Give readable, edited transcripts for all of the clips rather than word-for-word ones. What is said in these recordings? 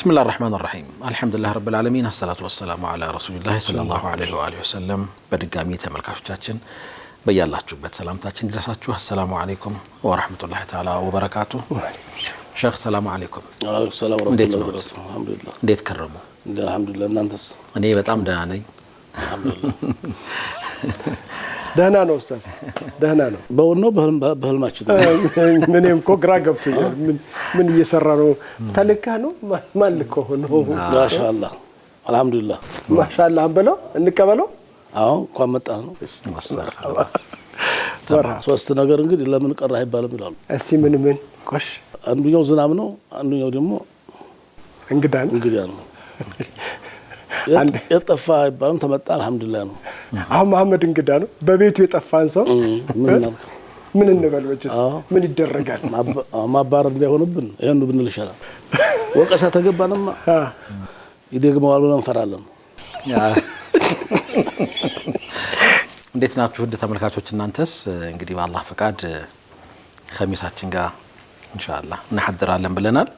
بسم الله الرحمن الرحيم الحمد لله رب العالمين الصلاة والسلام على رسول الله صلى الله عليه وآله وسلم بدقامي تملكافتاችን በያላችሁበት ሰላምታችን ድረሳችሁ السلام عليكم ورحمة الله تعالى وبركاته شيخ السلام عليكم وعليكم السلام ورحمة الله وبركاته الحمد لله እንዴት ከረሙ الحمد لله እናንተስ እኔ በጣም ደህና ነኝ الحمد لله ደህና ነው ኡስታዝ ደህና ነው በወነው በህልማችን ምንም እኮ ግራ ገብቶኛል ምን እየሰራ ነው ተልካ ነው ማልኮ ነው ማሻአላህ አልহামዱሊላህ ማሻአላህ በለው እንቀበለው አሁን እንኳን መጣህ ነው ሶስት ነገር እንግዲህ ለምን ቀራ አይባልም ይላሉ እስቲ ምን ቆሽ አንዱኛው ዝናብ ነው አንዱኛው ደግሞ እንግዳ ነው አንድ የጠፋ አይባልም ተመጣ አልহামዱሊላህ ነው አሁን መሐመድ እንግዳ ነው በቤቱ የጠፋን ሰው ምን እንበልበጭ ምን ይደረጋል ማባረር እንዳይሆንብን ይሄን ብንል ይሻላል ወቀሳ ተገባንማ ይደግመዋል ብለን እንፈራለን እንዴት ናችሁ ወደ ተመልካቾች እናንተስ እንግዲህ በአላህ ፈቃድ ኸሚሳችን ጋር ኢንሻአላህ እናሐድራለን ብለናል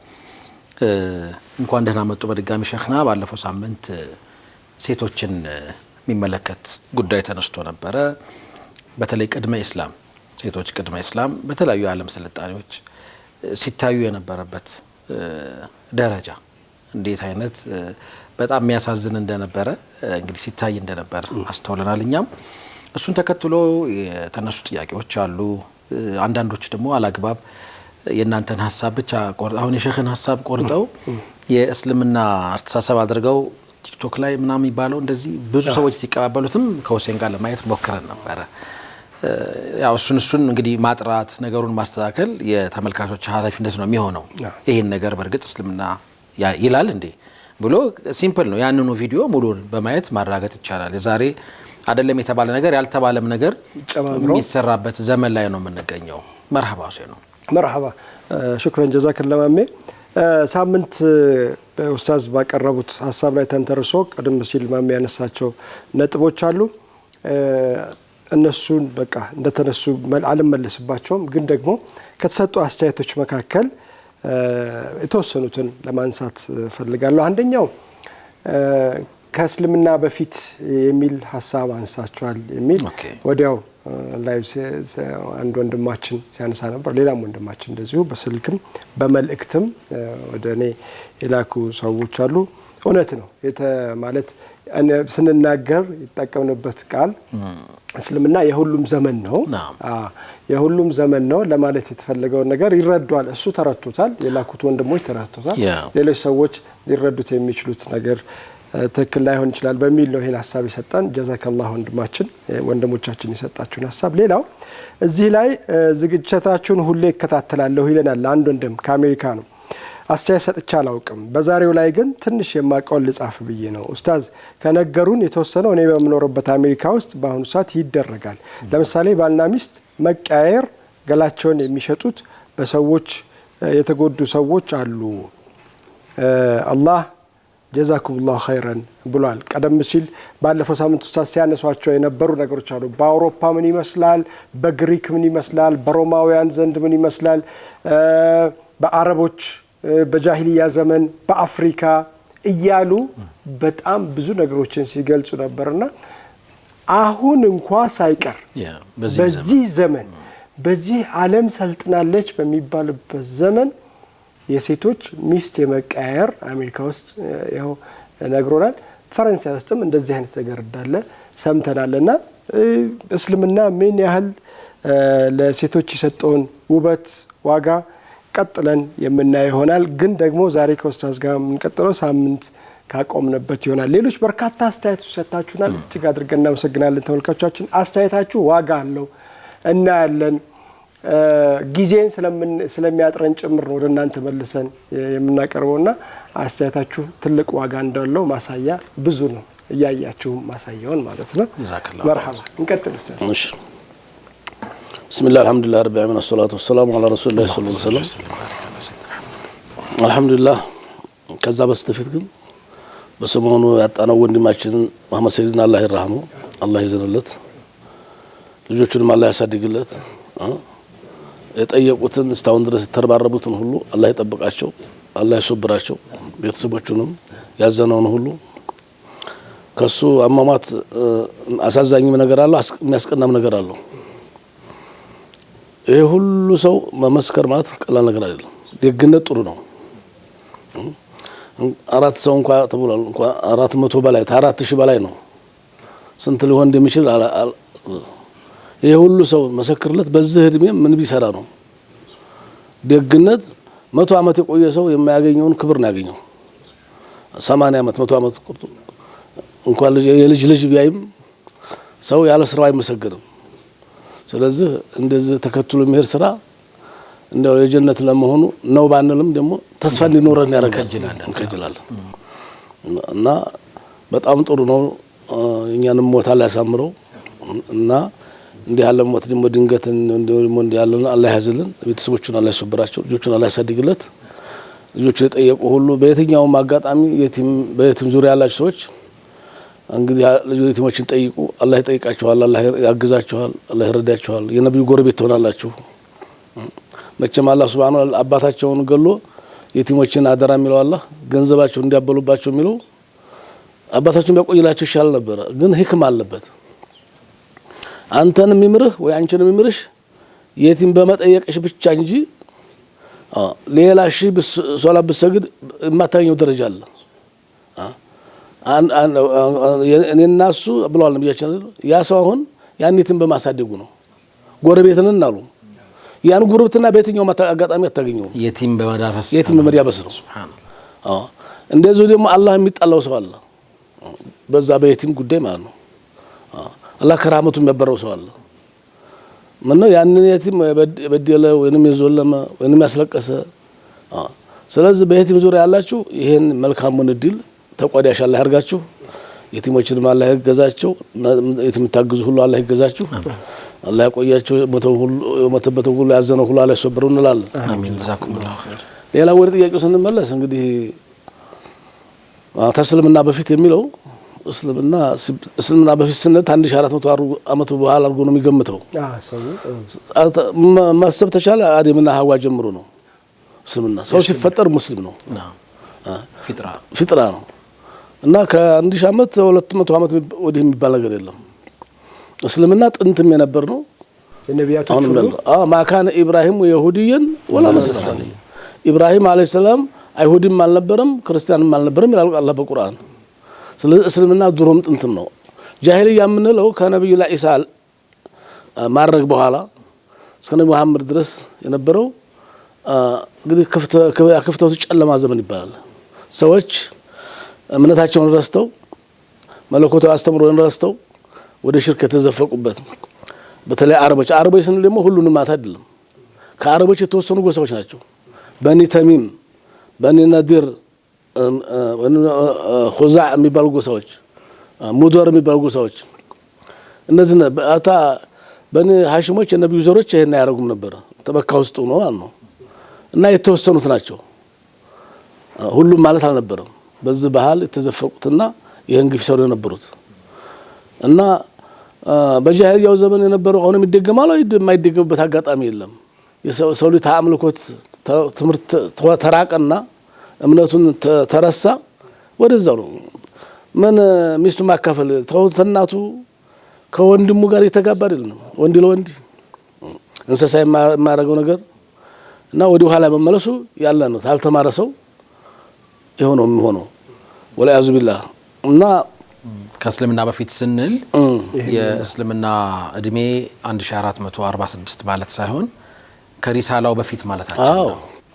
እንኳን ደህና መጡ በድጋሚ ሸኽና ባለፈው ሳምንት ሴቶችን የሚመለከት ጉዳይ ተነስቶ ነበር በተለይ ቅድመ እስላም ሴቶች ቅድመ እስላም በተለያዩ ዓለም ስልጣኔዎች ሲታዩ የነበረበት ደረጃ እንዴት አይነት በጣም የሚያሳዝን እንደነበረ እንግዲህ ሲታይ እንደነበር አስተውለናል እኛም እሱን ተከትሎ የተነሱ ጥያቄዎች አሉ አንዳንዶች ደግሞ አላግባብ የናንተን ሐሳብ ብቻ አሁን የሸኽን ሐሳብ ቆርጠው የእስልምና አስተሳሰብ አድርገው ቲክቶክ ላይ ምናምን ይባለው እንደዚህ ብዙ ሰዎች ሲቀባበሉትም ከሁሴን ጋር ለማየት ሞክረን ነበር ያው እሱን እንግዲህ ማጥራት ነገሩን ማስተካከል የተመልካቾች ኃላፊነት ነው የሚሆነው ይሄን ነገር በርግጥ እስልምና ይላል እንዴ ብሎ ሲምፕል ነው ያንኑ ቪዲዮ ሙሉን በማየት ማራገጥ ይቻላል ዛሬ አይደለም የተባለ ነገር ያልተባለም ነገር የሚሰራበት ዘመን ላይ ነው የምንገኘው መርሐባ ሁሴን ነው መርሐባ ሽክራን ጀዛከላሁ ማሜ ሳምንት ኡስታዝ ባቀረቡት ሐሳብ ላይ ተንተርሶ ቀደም ሲል ማሜ ያነሳቸው ነጥቦች አሉ እነሱን በቃ እንደተነሱ አልመለስባቸውም ግን ደግሞ ከተሰጡ አስተያየቶች መካከል የተወሰኑትን ለማንሳት ፈልጋለሁ አንደኛው ከእስልምና በፊት የሚል ሐሳብ አንሳቸዋል የሚል ወዲያው ላይቭ አንድ ወንድማችን ሲያነሳ ነበር ሌላም ወንድማችን እንደዚሁ በስልክም በመልእክትም ወደኔ የላኩ ሰዎች አሉ እውነት ነው ማለት ስንናገር ይተጠቀምንበት ቃል እስልምና የሁሉም ዘመን ነው የሁሉም ዘመን ነው ለማለት የተፈለገው ነገር ይረዳዋል እሱ ተረድቶታል የላኩት ወንድሞች ተረድቶታል ሌሎች ሰዎች ሊረዱት የሚችሉት ነገር ትክክል ላይሆን ይችላል በሚል ነው ይሄን ሐሳብ ይሰጣን ጀዛከላሁ ወንድሞቻችን ይሰጣችሁን ሐሳብ ሌላው እዚህ ላይ ዝግጅታችሁን ሁሌ ይከታተላለሁ ይለናል አንድ ወንድም ከአሜሪካ ነው አስተያየት ሰጥቻ አላውቅም በዛሬው ላይ ግን ትንሽ የማቀው ልጻፍ ብዬ ነው ኡስታዝ ከነገሩን የተወሰነው እኔ በመኖርበት አሜሪካ ውስጥ በአሁኑ ሰዓት ይደረጋል ለምሳሌ ባልና ሚስት መቀያየር ገላቸውን የሚሸጡት በሰዎች የተጎዱ ሰዎች አሉ አላህ ጀዛኩሙላሁ ኸይረን ብሏል ቀደም ሲል ባለፈው ሳምንት ኡስታዝ ሲያነሷቸው የነበሩ ነገሮች አሉ በአውሮፓ ምን ይመስላል በግሪክ ምን ይመስላል በሮማውያን ዘንድ ምን ይመስላል በአረቦች በጃሂልያ ዘመን በአፍሪካ እያሉ በጣም ብዙ ነገሮችን ሲገልጹ ነበርና አሁን እንኳን ሳይቀር በዚህ ዘመን በዚህ ዓለም ሰልጥናለች በሚባልበት ዘመን የሴቶች ሚስት የመቀያየር አሜሪካ ውስጥ ያው ነግሮናል ፈረንሳይ ውስጥም እንደዚህ አይነት ነገር እንዳለ ሰምተናልና እስልምና ምን ያህል ለሴቶች የሰጠውን ውበት ዋጋ ቀጥለን የምናየው ይሆናል ግን ደግሞ ዛሬ ከኡስታዝ ጋር የምንቀጥለው ሳምንት ካቆምንበት ይሆናል ሌሎች በርካታ አስተያየቶች ሰጣችሁናል እጅግ አድርገን እናመሰግናለን ተመልካቾቻችን አስተያየታችሁ ዋጋ አለው እና ያለን ጊዜን ስለሚያጥረን ጭምር ነው ወደናንተ መልሰን የምናቀርበውና አስተያየታችሁ ትልቅ ዋጋ እንዳለው ማሳያ ብዙ ነው እያያችሁ ማሳያውን ማለት ነው ጀዛከላሁ መርሐባ እንቀጥል ኡስታዝ እሺ بسم الله الحمد لله رب العالمين والصلاه والسلام على رسول الله صلى الله عليه وسلم الحمد لله ከዛ በስተፊት ግን በሰሞኑ ያጣነው ወንድማችን መሐመድ ሰይድን አላህ ይርሐመው አላህ ይዘንለት ልጆቹንም አላህ ያሳድግለት የጠየቁትን እስታውን ድረስ ተርባረቡትን ሁሉ አላህ ይጠብቃቸው አላህ ይሶብራቸው ቤተሰቦቹንም ያዘነውን ሁሉ ከሱ አሟሟት አሳዛኝም ነገር አለው የሚያስቀናም ነገር አለው። ይሄ ሁሉ ሰው መመስከር ማለት ቀላል ነገር አይደለም። ደግነት ጥሩ ነው። 4 ሰው እንኳን ተብሏል እንኳን 400 በላይ 4000 በላይ ነው። ስንት ሊሆን እንደሚችል ይሄ ሁሉ ሰው መሰክርለት በዚህ እድሜ ምን ቢሰራ ነው? ደግነት 100 ዓመት የቆየ ሰው የማያገኘውን ክብር ነው ያገኘው። 80 ዓመት 100 ዓመት እንኳን የልጅ ልጅ ቢያይም ሰው ያለ ስራው አይመሰገንም። ስለዚህ እንደዚህ ተከትሎ የሚሄድ ስራ እንደው የጀነት ለመሆኑ ነው ባንልም ደግሞ ተስፋ እንዲኖረን ያደርጋል እንከጅላለን እና በጣም ጥሩ ነው። እኛንም ሞት አላህ ያሳምረው እና እንዲህ ያለ ሞት ደግሞ ድንገት እንደሞ እንዲህ ያለና አላህ ያዝልን። ቤተሰቦቹን አላህ ያሰብራቸው፣ ልጆቹን አላህ ያሳድግለት። ልጆቹ የጠየቁ ሁሉ በየትኛውም አጋጣሚ በየትም ዙሪያ ያላችሁ ሰዎች እንግዲህ ልጆችን ጠይቁ። አላህ ይጠይቃችኋል፣ አላህ ያግዛችኋል፣ አላህ ይረዳችኋል። የነብዩ ጎረቤት ትሆናላችሁ። መቼም አላህ ሱብሃነሁ ወተዓላ አባታቸውን ገሎ የቲሞችን አደራ የሚለው አላህ ገንዘባቸው እንዲያበሉባቸው የሚለው አባታቸውን ቢያቆይላቸው ይሻል ነበር። ግን ህክም አለበት። አንተን የሚምርህ ወይ አንቺን የሚምርሽ የቲም በመጠየቅሽ ብቻ እንጂ ሌላ ሺህ ሶላት ብትሰግድ የማታገኘው ደረጃ አለ። እኔና እሱ ብለዋል ነብያችን። ያ ሰው አሁን ያን የቲም በማሳደጉ ነው። ጎረቤትን እናሉ ያን ጉርብትና በየትኛው አጋጣሚ አታገኘው። የቲም በመዳበስ ነው። ሱብሃንአላህ። እንደዚህ ደግሞ አላህ የሚጣላው ሰው አለ በዛ በየቲም ጉዳይ ማለት ነው። አላህ ከራህመቱ የሚያበረው ሰው አለ። ምን ነው ያንን የቲም በደለ ወይንም የዞለመ ወይንም ያስለቀሰ። ስለዚህ በየቲም ዙሪያ ያላችሁ ይሄን መልካሙን እድል ተቋዳሽ አላህ ያርጋችሁ። የቲሞችን አላህ ይገዛቸው። የቲም ታግዙ ሁሉ አላህ ይገዛችሁ። አላህ ያቆያቸው። ሞተበት ሁሉ ያዘነው ሁሉ አላህ ይሰብረው እንላለን። አሚን ጀዛኩሙላሁ ኸይር። ሌላ ወደ ጥያቄው ስንመለስ እንግዲህ ተስልምና በፊት የሚለው እስልምና በፊት ስንት 1400 ዓመት በኋላ አድርጎ ነው የሚገምተው። ማሰብ ተቻለ አደምና ሐዋ ጀምሮ ነው እስልምና። ሰው ሲፈጠር ሙስሊም ነው፣ ፊጥራ ነው እና ከ1000 ዓመት 200 ዓመት ወዲህ የሚባል ነገር የለም። እስልምና ጥንትም የነበር ነው። የነቢያቶች ሁሉ ማካነ ኢብራሂም የሁዲየን ወላ ነስራኒ። ኢብራሂም አለይሂ ሰላም አይሁድም አልነበረም ክርስቲያንም አልነበረም ይላል አላህ በቁርአን። ስለዚህ እስልምና ድሮም ጥንትም ነው። ጃሂልያ የምንለው ከነብዩ ኢሳ ማረግ በኋላ እስከ ነብዩ መሐመድ ድረስ የነበረው እንግዲህ ክፍተቱ ጨለማ ዘመን ይባላል። ሰዎች እምነታቸውን ረስተው መለኮታዊ አስተምሮን ረስተው ወደ ሽርክ የተዘፈቁበት። በተለይ አረቦች ስንል ደግሞ ሁሉንም ማለት አይደለም። ከአረቦች የተወሰኑ ጎሳዎች ናቸው። በኒ ተሚም፣ በኒ ነዲር፣ ኹዛዕ የሚባሉ ጎሳዎች፣ ሙዶር የሚባሉ ጎሳዎች እነዚህ በኒ ሐሽሞች የነብዩ ዘሮች ይሄን አያረጉም ነበር። ተመካ ውስጥ ነው ማለት ነው እና የተወሰኑት ናቸው። ሁሉም ማለት አልነበረም። በዚህ ባህል የተዘፈቁትና ይሄን ግፍ ሰሩ የነበሩት እና በጃሂልያው ዘመን የነበረው አሁንም ይደገማል ወይ የማይደገምበት አጋጣሚ የለም። የሰው ልጅ ተአምልኮት ትምርት ተራቀና እምነቱን ተረሳ። ወደዛው ነው ምን ሚስቱ ማካፈል ተውተናቱ ከወንድሙ ጋር የተጋባ አይደለም። ወንድ ለወንድ እንሰሳ የማያረገው ነገር እና ወደ ኋላ መመለሱ ያለ ነው። ታልተማረ ሰው የሆነው የሚሆነው ወላ ያዙ ቢላህ እና ከእስልምና በፊት ስንል የእስልምና እድሜ 1446 ማለት ሳይሆን ከሪሳላው በፊት ማለታችን ነው።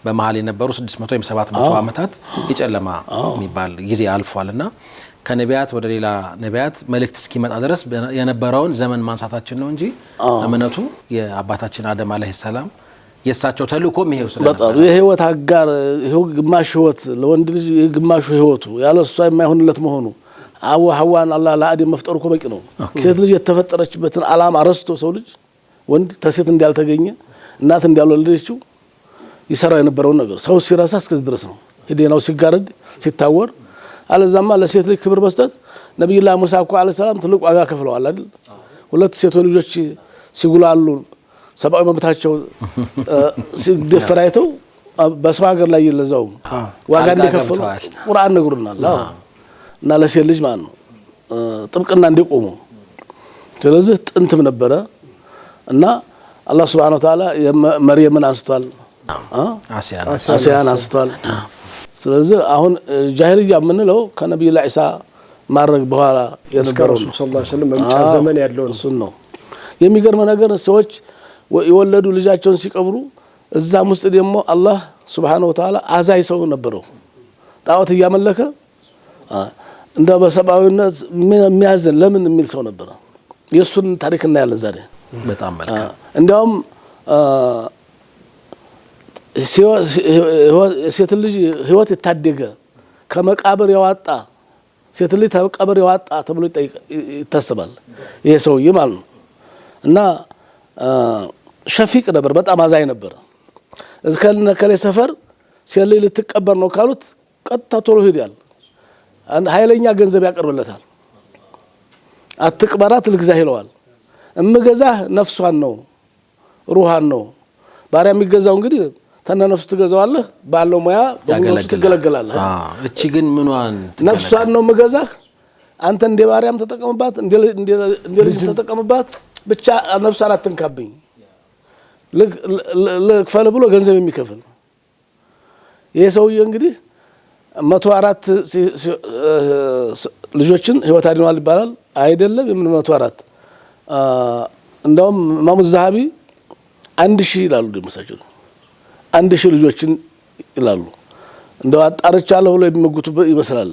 በመሃል የነበሩ 600 ወይም 700 ዓመታት የጨለማ የሚባል ጊዜ አልፏልና ከነቢያት ወደ ሌላ ነቢያት መልእክት እስኪመጣ ድረስ የነበረውን ዘመን ማንሳታችን ነው እንጂ እምነቱ የአባታችን አደም አለይሂ ሰላም የሳቸው ተልእኮም ይሄው በጣም የህይወት አጋር ይሄው ግማሽ ህይወት ለወንድ ልጅ ግማሹ ህይወቱ ያለሷ የማይሆንለት መሆኑ ሐዋን አላህ ለአደም መፍጠሩ እኮ በቂ ነው። ሴት ልጅ የተፈጠረችበትን ዓላማ ረስቶ ሰው ልጅ ወንድ ተሴት እንዳልተገኘ እናት እንዳልወለደችው ይሰራ የነበረው ነገር ሰው ሲረሳ እስከዚህ ድረስ ነው። ሄደናው ሲጋረድ ሲታወር አለዛማ ለሴት ልጅ ክብር መስጠት ነብዩላህ ሙሳ እኮ አለይሂ ሰላም ትልቅ ዋጋ ከፍለዋል አይደል? ሁለት ሴት ልጆች ሲጉላሉ ሰብአዊ መብታቸው ሲደፈራይተው በሰው ሀገር ላይ ይለዛው ዋጋ እንደከፈሉ ቁርአን ነግሮናል። እና ለሴት ልጅ ማለት ነው ጥብቅና እንዲቆሙ። ስለዚህ ጥንትም ነበረ እና አላህ Subhanahu Wa Ta'ala መርየምን አንስቷል፣ አሲያን አንስቷል። ስለዚህ አሁን ጃሂልያ የምንለው ከነብዩ ኢሳ ማረግ በኋላ የነበረው ረሱል ሰለላሁ ዐለይሂ ወሰለም መምጫ ዘመን ያለው ነው። የሚገርም ነገር ሰዎች የወለዱ ልጃቸውን ሲቀብሩ እዛም ውስጥ ደግሞ አላህ Subhanahu Wa Ta'ala አዛይ ሰው ነበረው። ጣዖት እያመለከ እንደ በሰባዊነት የሚያዝን ለምን የሚል ሰው ነበር። የሱን ታሪክ እናያለን ዛሬ። በጣም መልካም። እንዲያውም ሴት ልጅ ህይወት የታደገ ከመቃብር ያወጣ ሴት ልጅ ከመቃብር ያወጣ ተብሎ ይታሰባል ይሄ ሰውዬ ማለት ነው። እና ሸፊቅ ነበር፣ በጣም አዛኝ ነበር። እስከነ ከለ ሰፈር ሴት ልጅ ልትቀበር ነው ካሉት ቀጥታ ቶሎ ሄዳል። ኃይለኛ ገንዘብ ያቀርብለታል። አትቅበራት ልግዛህ ይለዋል። እምገዛህ ነፍሷን ነው ሩሃን ነው። ባሪያ የሚገዛው እንግዲህ ተነነፍሱ ትገዛዋለህ፣ ባለው ሙያ በሙሉ ትገለገላለህ። እቺ ግን ምንዋን ነፍሷን ነው የምገዛህ፣ አንተ እንደ ባሪያም ተጠቀምባት፣ እንደ ልጅ ተጠቀምባት፣ ብቻ ነፍሷን አትንካብኝ ልክፈል ብሎ ገንዘብ የሚከፍል ይሄ ሰውዬ እንግዲህ 104 ልጆችን ህይወት አድኗል ይባላል። አይደለም የምን 104 እንደውም ኢማሙ ዛሃቢ 1000 ይላሉ። ደምሳቸው 1000 ልጆችን ይላሉ። እንደው አጣርቻለሁ ብሎ የሚመጉቱ ይመስላል።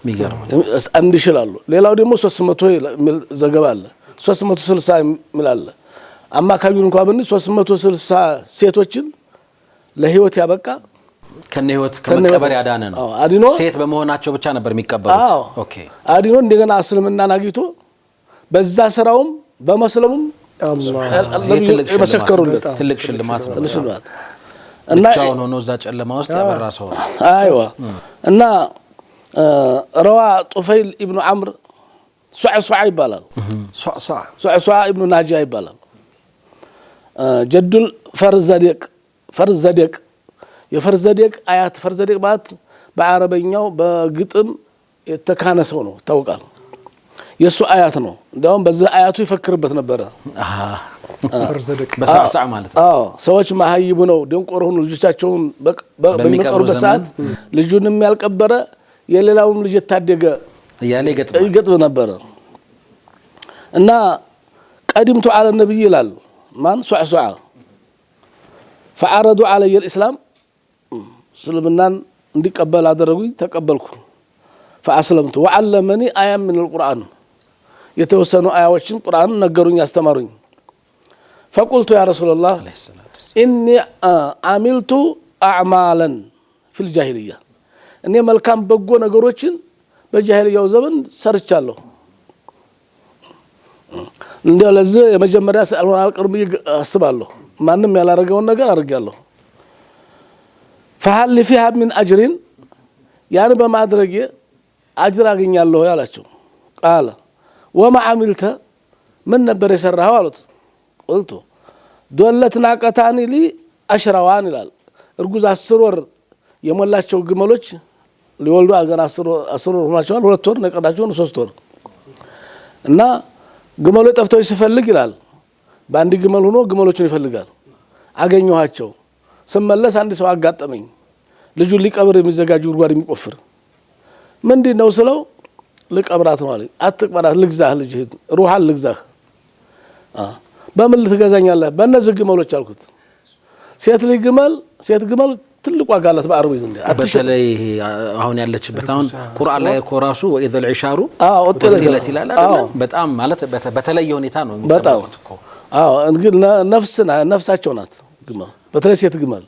የሚገርም 1000 ይላሉ። ሌላው ደግሞ 300 ዘገባ አለ፣ 360 ይላል። አማካኙን እንኳን ምን 360 ሴቶችን ለህይወት ያበቃ ከነህይወት ከመቀበር ያዳነ ነው። አዲኖ ሴት በመሆናቸው ብቻ ነበር የሚቀበሩት። ኦኬ አዲኖ እንደገና እስልምናን አግኝቶ በዛ ስራውም በመስለሙም መሰከሩለት። ትልቅ ሽልማት ነው። እና ብቻውን ሆኖ እዛ ጨለማ ውስጥ ያበራ ሰው ነው። አይዋ እና ረዋ ጡፈይል ኢብኑ አምር ሱዐ ይባላል። ሱዐ ኢብኑ ናጂያ ይባላል። ጀዱል ፈርዘደቅ የፈርዘደቅ አያት ፈርዘደቅ ማለት በአረበኛው በግጥም የተካነ ሰው ነው ታውቃል። የሱ አያት ነው። እንደውም በዛ አያቱ ይፈክርበት ነበር። ፈርዘደቅ በሳዕ ማለት ነው። ሰዎች ማህይቡ ነው ደንቆሮ ሆኑ ልጆቻቸውን በሚቀብሩበት ሰዓት ልጁንም ያልቀበረ የሌላውን ልጅ የታደገ ያለ ይገጥም ነበር። እና ቀድምቱ على النبي ይላል ማን ሱዐ فعرضوا علي الاسلام እስልምናን እንዲቀበል አደረጉኝ። ተቀበልኩ። فاسلمت وعلمني آية من القرآن የተወሰኑ አያዎችን ቁርአን ነገሩኝ አስተማሩኝ። فقلت يا رسول الله إني عملت أعمالا في الجاهلية እኔ መልካም በጎ ነገሮችን በጃሂልያው ዘመን ሰርቻለሁ። እንደው ለዚህ የመጀመሪያ ሰልማን አልቀርብ አስባለሁ። ማንንም ያላረገውን ነገር አርጋለሁ። فهل فيها من أجر يعني በማድረግ አጅር አገኛለሁ ያላቸው። قال وما عملت من ነበር የሰራው አሉት። قلت دولت ناقتان لي أشروان ይላል። እርጉዝ 10 ወር የሞላቸው ግመሎች ሊወልዱ አገና 10 ወር ሆናቸዋል። 2 ወር ነቀዳቸው 3 ወር እና ግመሎች ጠፍተው ሲፈልግ ይላል። በአንድ ግመል ሆኖ ግመሎችን ይፈልጋል። አገኘኋቸው። ስመለስ አንድ ሰው አጋጠመኝ። ልጁ ሊቀብር የሚዘጋጅ ጉድጓድ የሚቆፍር ምንድነው ስለው ልቀብራት ነው አለኝ። አትቅበራት ልግዛህ ልጅህን ሩሃን ልግዛህ። በምን ልትገዛኛለህ? በእነዚህ ግመሎች አልኩት። ሴት ግመል ትልቅ ዋጋ አላት በአረቡ ዘንድ። በተለይ አሁን ያለችበት አሁን ቁርአን ላይ ኮራሱ ወኢዘል ዒሻሩ ወጥለት ይላል አይደል? በጣም ማለት በተለየ ሁኔታ ነው የሚጠብቁት እኮ። እንግዲህ ነፍሳቸው ናት ግመል። በተለይ ሴት ግመል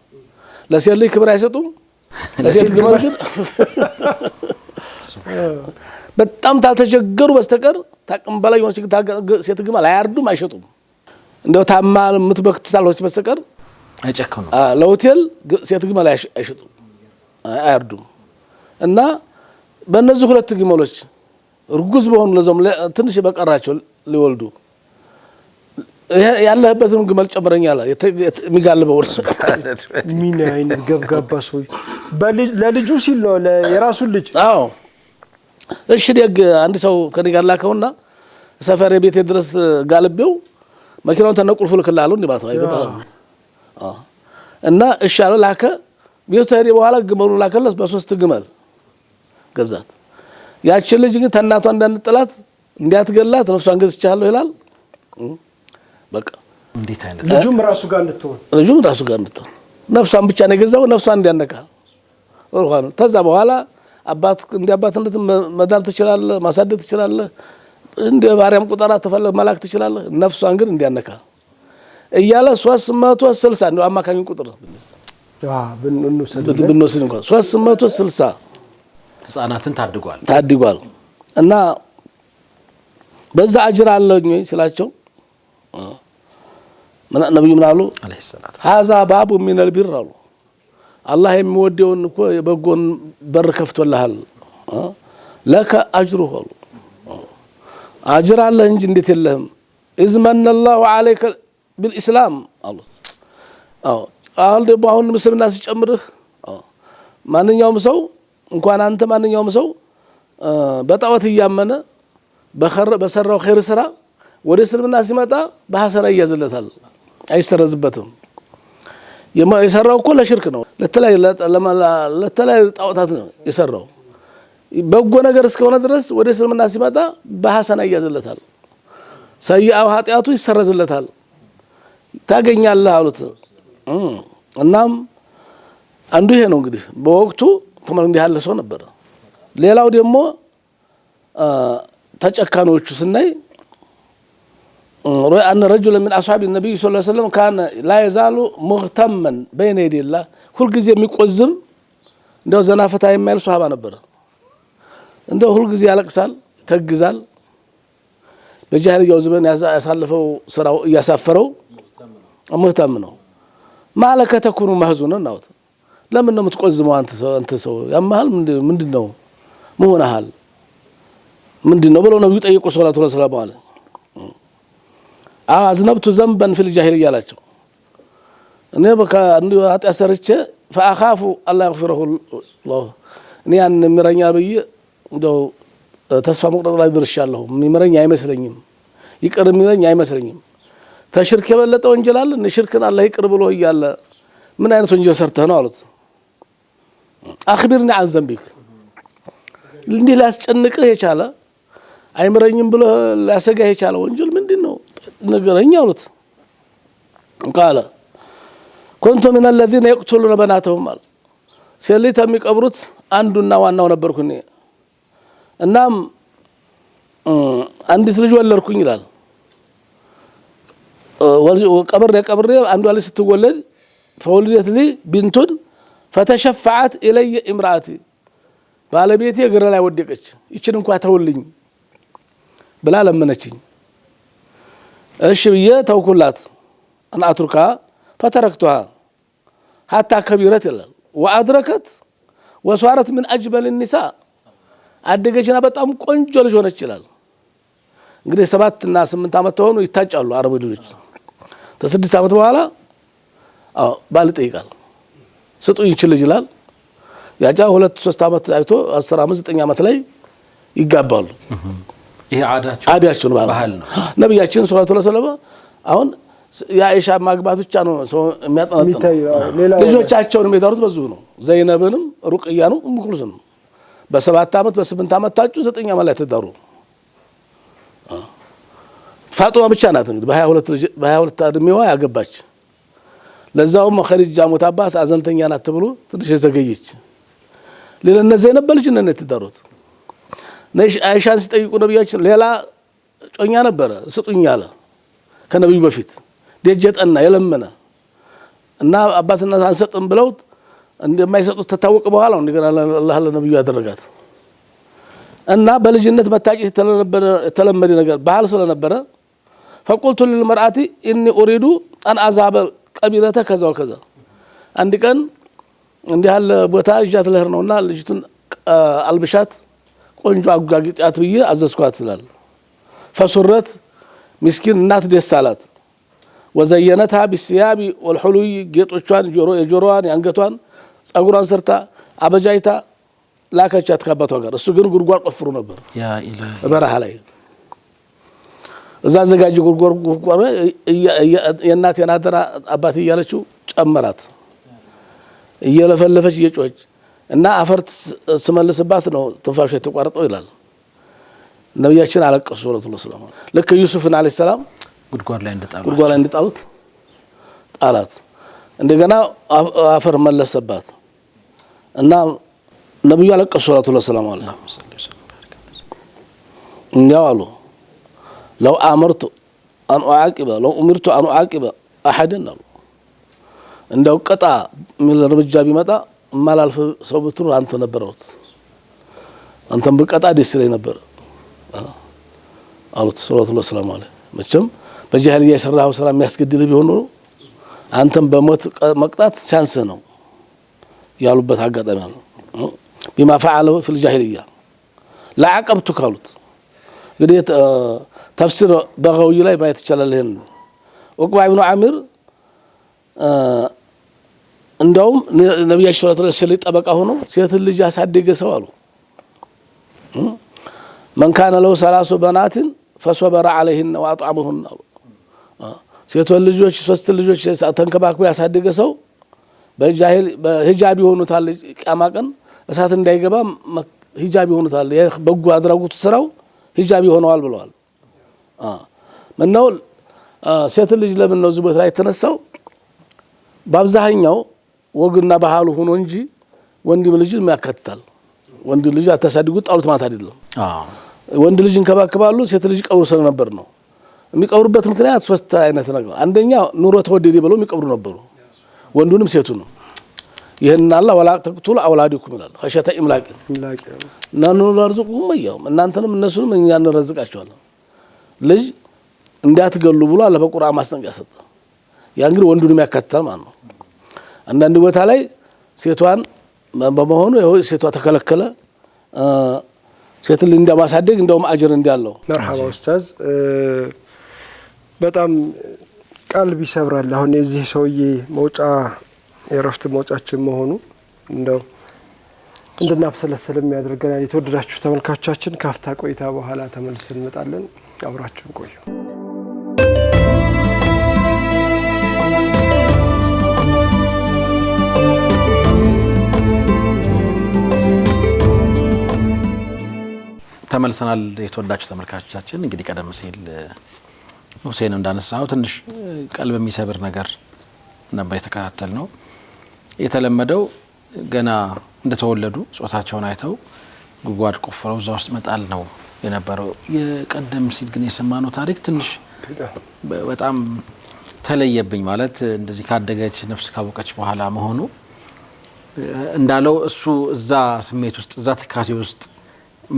ለሴት ልጅ ክብር አይሰጡም። ለሴት ግመል ግን በጣም ታልተቸገሩ በስተቀር ታቅም በላይ የሆነ ሴት ግመል አያርዱም፣ አይሸጡም። እንደው ታማ የምትበክት ታልሆነች በስተቀር አይጨከኑ። ለሆቴል ሴት ግመል አይሸጡም፣ አያርዱም። እና በእነዚህ ሁለት ግመሎች እርጉዝ በሆኑ ለዞም ትንሽ በቀራቸው ሊወልዱ ያለህበትም ግመል ጨምረኝ አለ የሚጋልበው እርሱ ምን አይነት ገብጋባ ሰው ለልጁ ሲል ነው የራሱን ልጅ አዎ እሺ ደግ አንድ ሰው ከኔ ጋር ላከውና ሰፈር ቤቴ ድረስ ጋልቤው መኪናውን ተነቁልፉ ልክላሉ እንዴ ማለት ነው አይገባም እና እሺ አለ ላከ ቤቱ ሄደ በኋላ ግመሉን ላከለስ በ3 ግመል ገዛት ያቺ ልጅ ግን ተናቷ እንዳንጥላት እንዲያትገላት ነፍሷን ገዝቻለሁ ይላል በቃ እንዴት አይነት ልጁም ራሱ ጋር እንድትሆን ነፍሷን ብቻ ነው የገዛው ነፍሷን እንዲያነካ ወርኋን ተዛ በኋላ አባት እንዲያባትነት መዳል ትችላለህ ማሳደድ ትችላለህ እንደ ባሪያም ቁጠራ ተፈለግ መላክ ትችላለህ ነፍሷን ግን እንዲያነካ እያለ 360 ነው አማካኝ ቁጥር ብንወስድ እንኳን 360 ህፃናትን ታድጓል እና በዛ አጅር አለኝ ሲላቸው ነብዩ ምን አሉ አለይሂ ሰላቱ هذا باب من البر አሉ አላህ የሚወደውን እኮ የበጎን በር ከፍቶልሃል ለከ አጅሩሁ አሉ አጅር አለ እንጂ እንዴት የለህም اذ من الله عليك بالاسلام አሉ አሁን ደግሞ አሁን ምስልምና ሲጨምርህ ማንኛውም ሰው እንኳን አንተ ማንኛውም ሰው በጣዖት ያመነ በሰራው ኸይር ስራ ወደ እስልምና ሲመጣ በሐሰና ይያዝለታል አይሰረዝበትም የሰራው እኮ ለሽርክ ነው ለተለያዩ ጣዖታት ነው የሰራው በጎ ነገር እስከሆነ ድረስ ወደ እስልምና ሲመጣ በሐሰና ይያዝለታል ሰይአው ኃጢያቱ ይሰረዝለታል ታገኛለህ አሉት እናም አንዱ ይሄ ነው እንግዲህ በወቅቱ ተመን እንዲህ ያለ ሰው ነበር ሌላው ደግሞ ተጨካኖቹ ስናይ روى أن رجلا من أصحاب النبي صلى الله عليه وسلم كان لا يزال مهتما بين يدي الله كل جزء ميقزم እንደው ዘናፈታ የማይል ሱሐባ ነበር እንደው ሁሉ ጊዜ ያለቅሳል ተግዛል በጃሂልያው ዘመን ያሳለፈው ስራው ያሳፈረው ሙህተም ነው ማለከ ተኩኑ ማህዙን ነው ለምን ነው የምትቆዝመው አንተ ሰው ያማል ምንድነው መሆንሃል ምንድነው ብለው ነብዩ ጠየቁ ሰለላሁ ዐለይሂ ወሰለም አለ አዝነብቱ ዘንበን في الجاهليه አላቸው እኔ በቃ እንዲሁ ኃጢአት ሰርቼ فاخاف الله يغفره الله እኔ ያን ምረኛ በይ እንደው ተስፋ መቁረጥ ላይ ደርሻለሁ ምረኛ አይመስለኝም ይቅር ምረኛ አይመስለኝም ተሽርክ የበለጠ ወንጀል አለ ሽርክን አላህ ይቅር ብሎ ይያለ ምን አይነት ወንጀል ሰርተህ ነው አሉት اخبرني عن ذنبك እንዲህ ላስጨንቅህ የቻለ አይምረኝም ብሎ ላሰጋህ የቻለ ወንጀል ምንድነው ነገረኛ አሉት قال كنت من الذين يقتلون بناتهم قال ሴሊታ የሚቀብሩት አንዱና ዋናው ነበርኩኝ እናም አንዲት ልጅ ወለድኩኝ ይላል ቀብሬ አንዷ ልጅ ስትወለድ فولدت لي بنت فتشفعت الي امراتي ባለቤቴ እግሬ ላይ ወደቀች ይችን እንኳን ተውልኝ ብላ ለመነችኝ እሺ ብዬ ተውኩላት انا اتركها فتركتها حتى كبرت ይላል وادركت وصارت من اجمل النساء አደገችና በጣም ቆንጆ ልጅ ሆነች ይላል እንግዲህ 7 እና 8 አመት ሆኖ ይታጫሉ አረብ ልጆች ከ6 አመት በኋላ ባል ጠይቃል ስጡኝ ይችላል ይላል ያጫ 2-3 አመት አይቶ 10 አመት 9 አመት ላይ ይጋባሉ ይሄ አዳቸው ባህል ነው ነብያችን ሰለላሁ ዐለይሂ ወሰለም አሁን የአይሻ ማግባት ብቻ ነው ሰው የሚያጠናጥነው ልጆቻቸውን የሚዳሩት በዙ ነው ዘይነብንም ሩቅያኑ ሙክልሱን በ7 አመት በ8 አመት ታጩ 9 አመት ላይ ተዳሩ ፋጡማ ብቻ ናት እንግዲህ በ22 እድሜዋ ያገባች ለዛውም ኸዲጃ ሞታባት አዘንተኛ ናት ተብሎ ትንሽ ዘገየች ለነዚህ ዘይነብ በልጅነት ነው ተዳሩት አይሻን ሲጠይቁ ነብያችን ሌላ ጮኛ ነበር ስጡኝ አለ ከነብዩ በፊት ደጀጠና የለመነ እና አባትና አንሰጥም ብለው እንደማይሰጡት ተታወቀ በኋላ እንደገና አላህ ለነብዩ ያደረጋት እና በልጅነት መታጨት ተለመደ ነገር ባህል ስለነበረ فقلت للمرأة اني اريد ان اذهب قبيلة كذا وكذا አንድ ቀን እንዲህ ያለ ቦታ እጃት ለህር ነውና ልጅቱን አልብሻት ቆንጆ አጓግጫት ብዬ አዘዝኳት ይላል فسرت مسكين እናት ደስ አላት وزينتها بالثياب والحلي ጌጦቿን የጆሮዋን ያንገቷን ጸጉሯን ሰርታ አበጃይታ ላከቻት ከአባቷ ጋር እሱ ግን ጉድጓድ ቆፍሩ ነበር ያ ኢላሂ በረሃ ላይ እዛ ዘጋጅ ጉድጓድ የእናት የናደራ አባት እያለችው ጨመራት እየለፈለፈች እየጮች እና አፈርት ስመልስባት ነው ትንፋሹ የተቋረጠው ይላል ነብያችን አለቀሱ ሰለላሁ ዐለይሂ ወሰለም ለከ ዩሱፍን አለይሂ ሰላም ጉድጓድ ላይ እንደጣሉት ጣላት እንደገና አፈር መለሰባት እና ነብዩ አለቀሱ ሰለላሁ ዐለይሂ ወሰለም ያው አሉ لو أمرت أن أعاقب لو أمرت أن أعاقب أحدا እንደው ቀጣ ምን እርምጃ ቢመጣ ማላልፍ ሰው ብትሩ አንተ ነበርውት አንተም በቀጣ ደስ ይለኝ ነበር አሉት ሰለላሁ ዐለይሂ ወሰለም መቼም በጃሂልያ የሰራው ስራ የሚያስገድል ቢሆን ነው አንተም በሞት መቅጣት ቻንስ ነው ያሉበት አጋጣሚ ነው بما فعله في الجاهليه لا عقبت قالت እንግዲህ ተፍሲር በጋዊ ላይ ማየት ይችላል ይሄን ወቅባ ኢብኑ አሚር እንደውም ነብያችን ሰለላሁ ዐለይሂ ወሰለም ጠበቃ ሆኖ ሴት ልጅ ያሳደገ ሰው አሉ من كان له ثلاث بنات فصبر عليهن واطعمهن ሴት ልጆች ሶስት ልጆች ተንከባክቦ ያሳደገ ሰው በጃሂል በሂጃብ ይሆኑታል ቂያማ ቀን እሳት እንዳይገባ ሂጃብ ይሆኑታል በጎ አድራጎት ስራው ሂጃብ ይሆነዋል ብለዋል ምነው ሴት ልጅ ለምን ነው ዝቦት ላይ ተነሳው በአብዛኛው ወግና ባህሉ ሆኖ እንጂ ወንድም ልጅ የሚያካትታል ወንድ ልጅ አታሳድጉ ጣሉት ማለት አይደለም ወንድ ልጅ እንከባከባሉ ሴት ልጅ ቀብሩ ሰው ነበር ነው የሚቀብሩበት ምክንያት ሶስት አይነት ነገር አንደኛ ኑሮ ተወደደ ብለው የሚቀብሩ ነበሩ ወንዱንም ሴቱንም ይሄን አላህ ወላ ተቅቱል አውላዲኩም ይላል خشية املاق ነኑ ለርዝቁም ያው እናንተንም እነሱንም እኛ እንረዝቃቸዋለን ልጅ እንዳትገሉ ብሎ አለ በቁርአን ማስጠንቀቂያ ሰጠ ያ እንግዲህ ወንዱንም ያካትታል ማለት ነው አንዳንድ ቦታ ላይ ሴቷን በመሆኑ ይሄ ሴቷ ተከለከለ ሴት ልጅ እንደማሳደግ እንደውም አጅር እንዳለው መርሐባ ኡስታዝ በጣም ቀልብ ይሰብራል አሁን እዚህ ሰውዬ መውጫ የረፍት መውጫችን መሆኑ እንደው እንድናብሰለሰልም ያደርገናል የተወደዳችሁ ተመልካቾቻችን ካፍታ ቆይታ በኋላ ተመልሰን እንመጣለን አብራችሁን ቆዩ ተመልሰናል የተወደዳችሁ ተመልካቾቻችን እንግዲህ ቀደም ሲል ሁሴን እንዳነሳው ትንሽ ቀልብ የሚሰብር ነገር ነበር የተከታተልነው የተለመደው ገና እንደተወለዱ ጾታቸውን አይተው ጉድጓድ ቆፍረው እዛ ውስጥ መጣል ነው የነበረው የቀደም ሲል ግን የሰማነው ታሪክ ትንሽ በጣም ተለየብኝ ማለት እንደዚህ ካደገች ነፍስ ካወቀች በኋላ መሆኑ እንዳለው እሱ እዛ ስሜት ውስጥ እዛ ተካሴ ውስጥ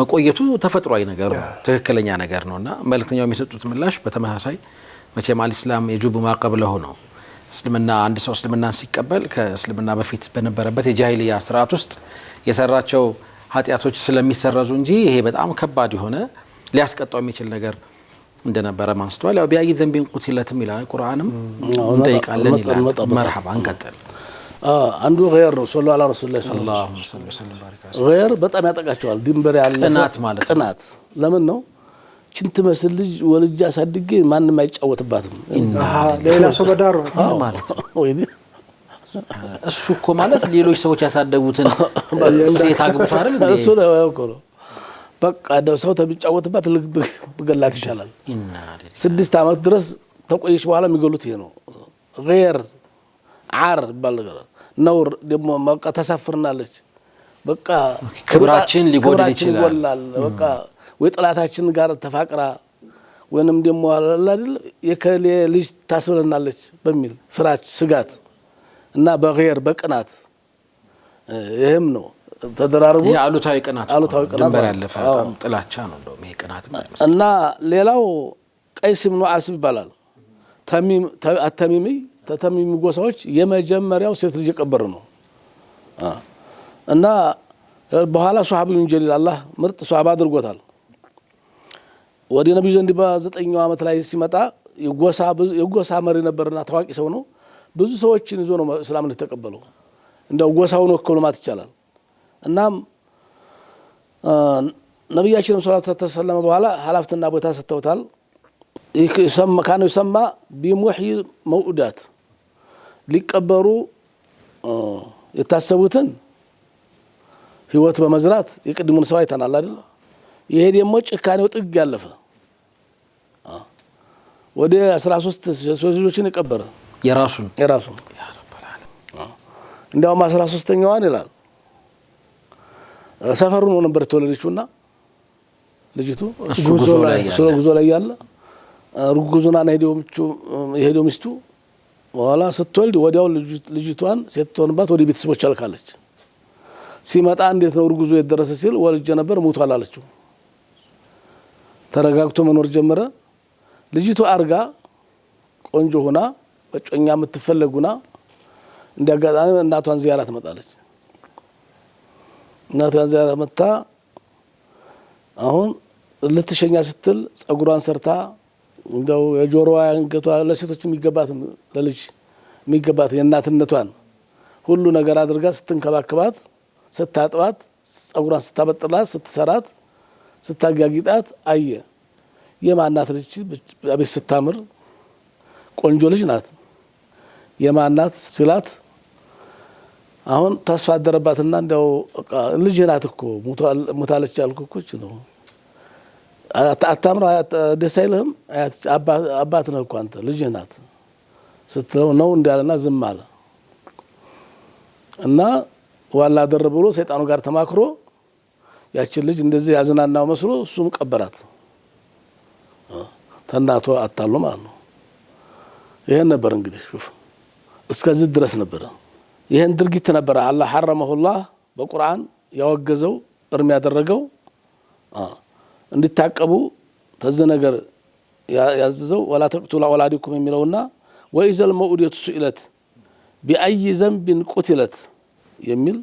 መቆየቱ ተፈጥሯዊ ነገር ነው ትክክለኛ ነገር ነውና መልእክተኛው የሚሰጡት ምላሽ በተመሳሳይ መቼም አልእስላም የጁብ ማቀብለው ነው እስልምና አንድ ሰው እስልምናን ሲቀበል ከእስልምና በፊት በነበረበት የጃሂልያ ስርዓት ውስጥ የሰራቸው ኃጢያቶች ስለሚሰረዙ እንጂ ይሄ በጣም ከባድ የሆነ ሊያስቀጣው የሚችል ነገር እንደነበረ ማስተዋል ያው ቢያይ ዘንቢን ቁትለትም ይላል ቁርአንም እንጠይቃለን ይላል መርሐባ አንቀጥል አንዱ غير ነው ሰለላሁ ዐለይሂ ወሰለም ሰለላሁ ዐለይሂ ወሰለም غير በጣም ያጠቃቸዋል ድንበር ያለ ቅናት ማለት ቅናት ለምን ነው ችንት መስል ልጅ ወልጅ አሳድጌ ማንንም አይጫወትባትም ሌላ ሰው በዳር ማለት ወይኔ እሱ እኮ ማለት ሌሎች ሰዎች ያሳደጉትን ሴት አግብቶ አይደል እሱ ነው እኮ ነው በቃ ደው ሰው ተቢጫወትባት ልብ በገላት ይሻላል 6 አመት ድረስ ተቆይሽ በኋላ የሚገሉት ይሄ ነው غير عار ባልገራ ነውር ደሞ በቃ ተሳፍርናለች በቃ ክብራችን ሊጎድል ይችላል በቃ ወይ ጥላታችን ጋር ተፋቅራ ወንም ደሞ አይደል የከለ ልጅ ታስብለናለች በሚል ፍራች ስጋት እና በغير በቅናት ይሄም ነው ተደራርቦ ያሉታዊ ቅናት ድንበር ያለፈ በጣም ጥላቻ ነው እንደው ይሄ ቅናት ማለት እና ሌላው ቀይስ ኢብኑ አስብ ይባላል ተተሚሚ ጎሳዎች የመጀመሪያው ሴት ልጅ ቀበር ነው እና በኋላ ሱሐቢዩን ጀሊል አላህ ምርጥ ሱሐባ አድርጎታል ወዲ ነብዩ ዘንድ በ9ኛው አመት ላይ ሲመጣ የጎሳ መሪ ነበርና ታዋቂ ሰው ነው። ብዙ ሰዎችን ይዞ ነው እስላምን የተቀበለው። እንደው ጎሳውን ወክሎ ማለት ይቻላል። እናም ነብያችን ሰለላሁ ዐለይሂ ወሰለም በኋላ ሐላፍትና ቦታ ሰጥተውታል። ካነው ይሰማ ቢሙህይ መውኡዳት ሊቀበሩ የታሰቡትን ህይወት በመዝራት የቅድሙን ሰው አይተናል አይደል? ይሄ ደግሞ ጭካኔው ጥግ ያለፈ ወደ 13 ልጆችን የቀበረ የራሱን ያ ረብ ዓለም እንደውም 13ኛዋን ይላል ሰፈሩ ነው ነበር ተወለደችውና ልጅቱ ጉዞ ላይ ያለ ርጉዙና ሄዶ ሚስቱ በኋላ ስትወልድ ወዲያው ልጅቷን ሴትቷንባት ወደ ቤተሰቦች አልካለች። ሲመጣ እንዴት ነው ርጉዙ የደረሰ ሲል ወልጄ ነበር ሞቷል አለችው። ተረጋግቶ መኖር ጀመረ። ልጅቱ አርጋ ቆንጆ ሆና በጮኛ የምትፈለጉና እንዲያጋጣሚ እናቷን ዚያራ ትመጣለች። እናቷን ዚያራ መጣ። አሁን ልትሸኛ ስትል ጸጉሯን ሰርታ እንደው የጆሮዋ አንገቷ ለሴቶች የሚገባት ለልጅ የሚገባት የእናትነቷን ሁሉ ነገር አድርጋ ስትንከባከባት ስታጥባት ጸጉሯን ስታበጥላት ስትሰራት ስታጋጊጣት አየ። የማናት ልጅ አቤት ስታምር ቆንጆ ልጅ ናት። የማናት ሲላት አሁን ተስፋ አደረባትና እንደው ልጅ ናት እኮ ሙታለች ያልኩኩች ነው አታምራ ደስ አይልህም? አባት ነው እኮ አንተ ልጅ ናት ስትለው ነው እንዳለና ዝም አለ እና ዋላ ደረ ብሎ ሰይጣኑ ጋር ተማክሮ ያችን ልጅ እንደዚህ ያዝናናው መስሎ እሱም ቀበራት። ተናቶ አታሎ ማለት ነው። ይሄን ነበር እንግዲህ ሹፍ እስከዚህ ድረስ ነበር። ይሄን ድርጊት ነበር አላህ ሐረመሁላህ በቁርአን ያወገዘው እርም ያደረገው እንድታቀቡ ተዘ ነገር ያዘዘው ወላ ተቅቱላ ወላዲኩም የሚለውና ወኢዘል መኡዲየቱ ሱኢለት ቢአይ ዘንብን ቁትለት የሚል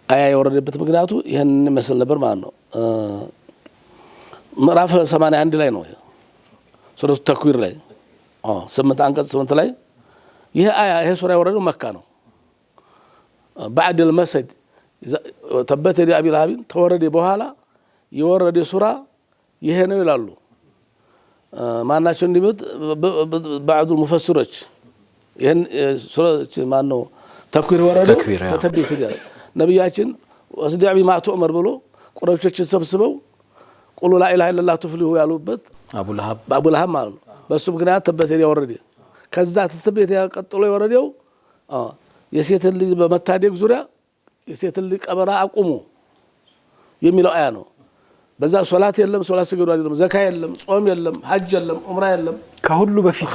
አያ የወረደበት ምክንያቱ ይሄን መስል ነበር ማለት ነው። ምዕራፍ 81 ላይ ነው ሱረቱ ተክዊር ላይ 8 አንቀጽ 8 ላይ ይሄ አያ ይሄ ሱራ የወረደው መካ ነው። بعد المسد ተበት የዲ አቢ ለሃብ ተወረደ በኋላ የወረደ ሱራ ይሄ ነው ይላሉ። ማናቸው እንዲመት بعض المفسرዎች ይሄን ሱራ ማን ነው ተክዊር ወረደው ተተብይት ነብያችን ወስዲዕ ቢማ ተኡመር ብሎ ቁረይሾችን ሰብስበው ቁሉ ላ ኢላሃ ኢላላህ ትፍሊሁ ያሉበት አቡ ለሃብ ማለት ነው። በሱ ምክንያት ተበት የወረደ ከዛ ተተብይት ያቀጥሎ የወረደው የሴት ልጅ በመታደግ ዙሪያ የሴት ልጅ ቀበራ አቁሙ የሚለው አያ ነው። በዛ ሶላት የለም፣ ሶላት ስገዱ አይደለም፣ ዘካ የለም፣ ጾም የለም፣ ሐጅ የለም፣ ዑምራ የለም። ከሁሉ በፊት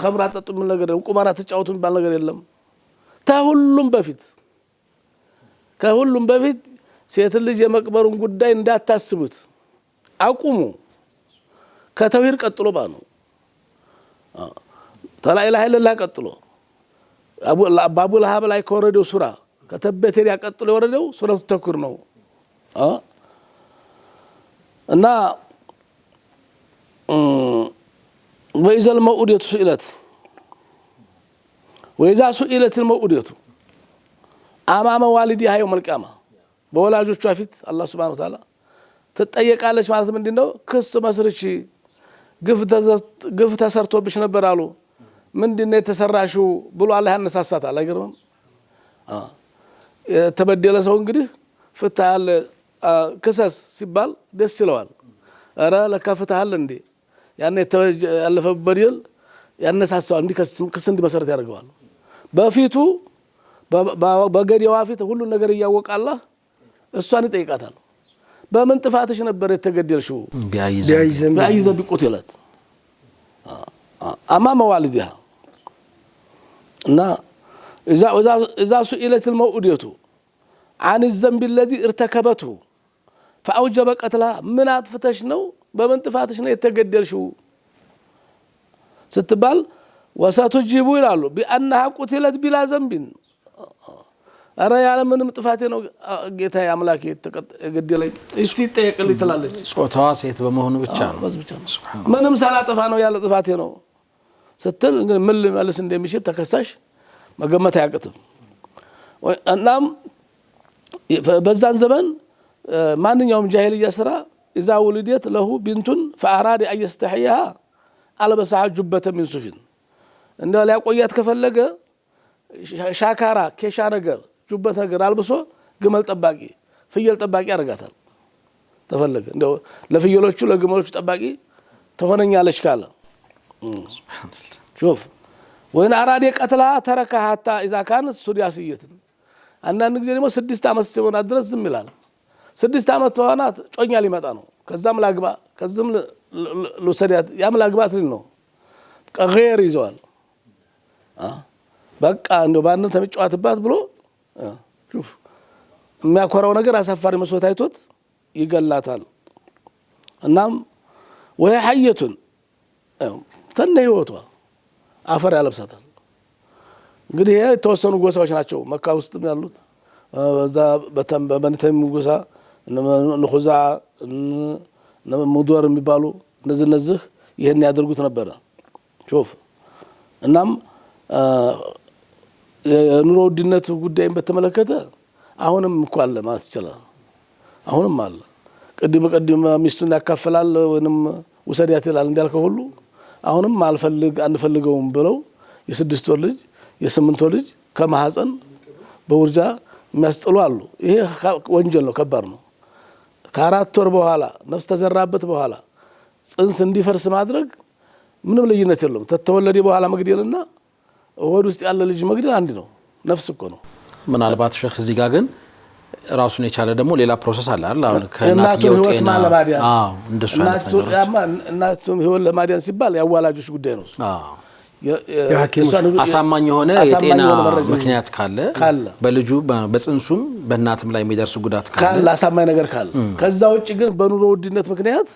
ኸምር አጠጡ ምን ነገር የለም፣ ቁማራ ተጫወቱ የሚባል ነገር የለም። ከሁሉም በፊት ሴት ልጅ የመቅበሩን ጉዳይ እንዳታስቡት አቁሙ። ከተውሂድ ቀጥሎ ባኑ ተላ ኢላሃ ኢላላህ ቀጥሎ አቡ ለሃብ ላይ ከወረደው ሱራ ከተበት የዲ ቀጥሎ የወረደው ሱረቱ ተክዊር ነው እና ወኢዘል መኡዲየቱ ሱኢለት ወኢዛ ሱኢለት المؤودة አማመ ዋሊዲሃ የውመል ቂያማ በወላጆቿ ፊት አላህ ሱብሓነሁ ወተዓላ ትጠየቃለች። ማለት ምንድነው? ክስ መስርች ግፍ ተሰርቶብሽ ነበር አሉ። ምንድነው የተሰራሽው ብሎ አላህ ያነሳሳታል። አይገርምም? የተበደለ ሰው እንግዲህ ፍትሃል ክሰስ ሲባል ደስ ይለዋል። አረ ለካ ፍትሃል እንዴ ያኔ ያለፈ በደል ያነሳሳዋል። እንዲ ክስ እንዲመሰረት ያደርገዋል። በፊቱ በገዲዋ ፊት ሁሉ ነገር እያወቀ አላህ እሷን ይጠይቃታል። በምን ጥፋትሽ ነበር የተገደልሽው? ቢአይ ዘንብ ቁትለት አማመ ዋሊዲሃ እና إذا سئلت المؤودة عن الذنب الذي ارتكبته فأوجب قتلها من أطفتش نو بمن طفاتش نو يتقدرشو ستبال وستجيبوا إلى بأنها قتلت بلا ذنب አረ ያለ ምንም ጥፋቴ ነው ጌታዬ አምላኬ ተገደለኝ እስቲ ጠይቅልኝ ትላለች ጾታዋ ሴት በመሆኑ ብቻ ነው ምንም ሳላጠፋ ነው ያለ ጥፋቴ ነው ስትል እንግዲህ ምን ልመልስ እንደሚችል ተከሳሽ መገመት አያቅትም እናም በዛን ዘመን ማንኛውም ጃሂልያ ስራ اذا ولدت له بنت فاراد ان يستحيها البسها جبة من صوف እንደ ሊያቆያት ከፈለገ ሻካራ ኬሻ ነገር ጁበት ነገር አልብሶ ግመል ጠባቂ ፍየል ጠባቂ ያረጋታል ተፈለገ እንደው ለፍየሎቹ ለግመሎቹ ጠባቂ ተሆነኛለች ካለ شوف وين اراد قتلها تركها حتى اذا كانت سداسيه አንዳንድ ጊዜ ደግሞ 6 አመት ሲሆን ድረስ ዝም ይላል 6 አመት ተዋናት ጮኛ ሊመጣ ነው ከዛም ላግባ ከዛም ለሰዲያት ያም ላግባት ሊል ነው ቀገር ይዟል በቃ እንደው ባንንም ተመጫወትባት ብሎ شوف የሚያኮራው ነገር አሳፋሪ መስዋዕት አይቶት ይገላታል እናም ወይ ሐየቱን ተነይወቷ አፈር ያለብሳታል እንግዲህ የተወሰኑ ጎሳዎች ናቸው መካ ውስጥም ያሉት በዛ በመንተም ጎሳ ንኹዛ ሙዶር የሚባሉ እነዚህ ይሄን ያደርጉት ነበር شوف እናም የኑሮ ውድነት ጉዳይን በተመለከተ አሁንም እንኳን አለ ማለት ይችላል አሁንም አለ ቀድም ሚስቱን ያካፈላል ወንም ወሰዲያት ይላል እንዳልከው ሁሉ አሁንም አንፈልገውም ብለው የ6 ወር ልጅ የ8 ወር ልጅ ከማህፀን በውርጃ የሚያስጥሉ አሉ ይሄ ወንጀል ነው ከባድ ነው ከ4 ወር በኋላ ነፍስ ተዘራበት በኋላ ጽንስ እንዲፈርስ ማድረግ ምንም ልዩነት የለውም ተተወለደ በኋላ መግደልና ወድ ውስጥ ያለ ልጅ መግደል አንድ ነው ነፍስ እኮ ነው ምናልባት ሸህ እዚህ ጋር ግን ራሱን የቻለ ደግሞ ሌላ ፕሮሰስ አለ አይደል ከእናትየው ጤና አዎ እንደሱ እናቱም ህይወት ለማዳን ሲባል ያዋላጆች ጉዳይ ነው አሳማኝ የሆነ የጤና ምክንያት ካለ በልጁ በጽንሱም በእናትም ላይ የሚደርስ ጉዳት ካለ አሳማኝ ነገር ካለ ከዛ ውጪ ግን በኑሮ ውድነት ምክንያት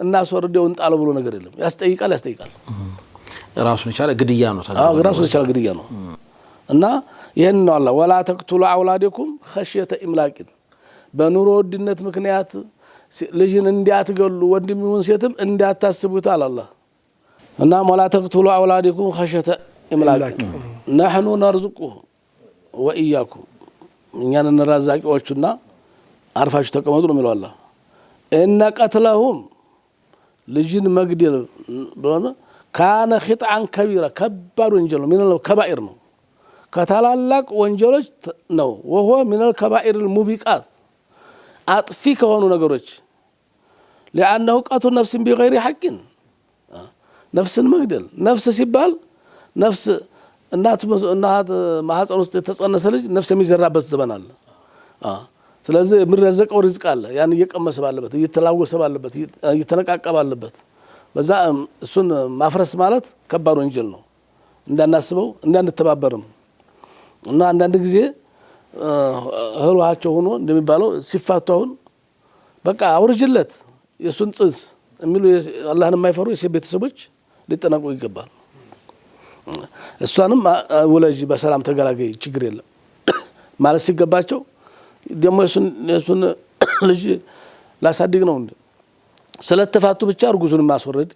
እናስወርደውን ጣለው ብሎ ነገር የለም ያስጠይቃል ራሱን የቻለ ግድያ ነው ራሱን የቻለ ግድያ ነው እና ይሄን ነው አላህ ወላ ተቅቱሉ አውላደኩም خشيه املاق በኑሮ ውድነት ምክንያት ልጅን እንዲያትገሉ ወንድም ይሁን ሴትም እንዲያታስቡት አላህ እና ወላ ተቅቱሉ አውላደኩም خشيه املاق نحن نرزقهم واياكم እኛን እንራዛቂዎቹና አርፋችሁ ተቀመጡ ነው የሚለው አላህ ان قتلهم ልጅን መግደል ብሎና ካነ خطعا كبيرا ከባድ ወንጀል ነው ምንለው ከባኢር ነው ከታላላቅ ወንጀሎች ነው وهو من الكبائر الموبقات አጥፊ ከሆኑ ነገሮች لانه قتل نفس بغير حق ነፍስን መግደል ነፍስ ሲባል ነፍስ እናት ማህፀን ውስጥ የተጸነሰ ልጅ ነፍስ የሚዘራበት ዘመን አለ ስለዚህ ምርዘቀው ሪዝቅ አለ ያን እየቀመሰ ባለበት እየተላወሰ ባለበት እየተነቃቀ ባለበት በዛ እሱን ማፍረስ ማለት ከባድ ወንጀል ነው እንዳናስበው እንዳንተባበርም እና አንዳንድ ጊዜ ህልዋቸው ሆኖ እንደሚባለው ሲፋቷውን በቃ አውርጅለት የሱን ጽንስ የሚሉ አላህን የማይፈሩ የቤተሰቦች ሊጠናቁ ይገባል እሷንም ወላጅ በሰላም ተገላገይ ችግር የለም ማለት ሲገባቸው ደሞ የሱን ልጅ ላሳድግ ነው እንዴ ስለተፋቱ ብቻ እርጉዙን ማስወረድ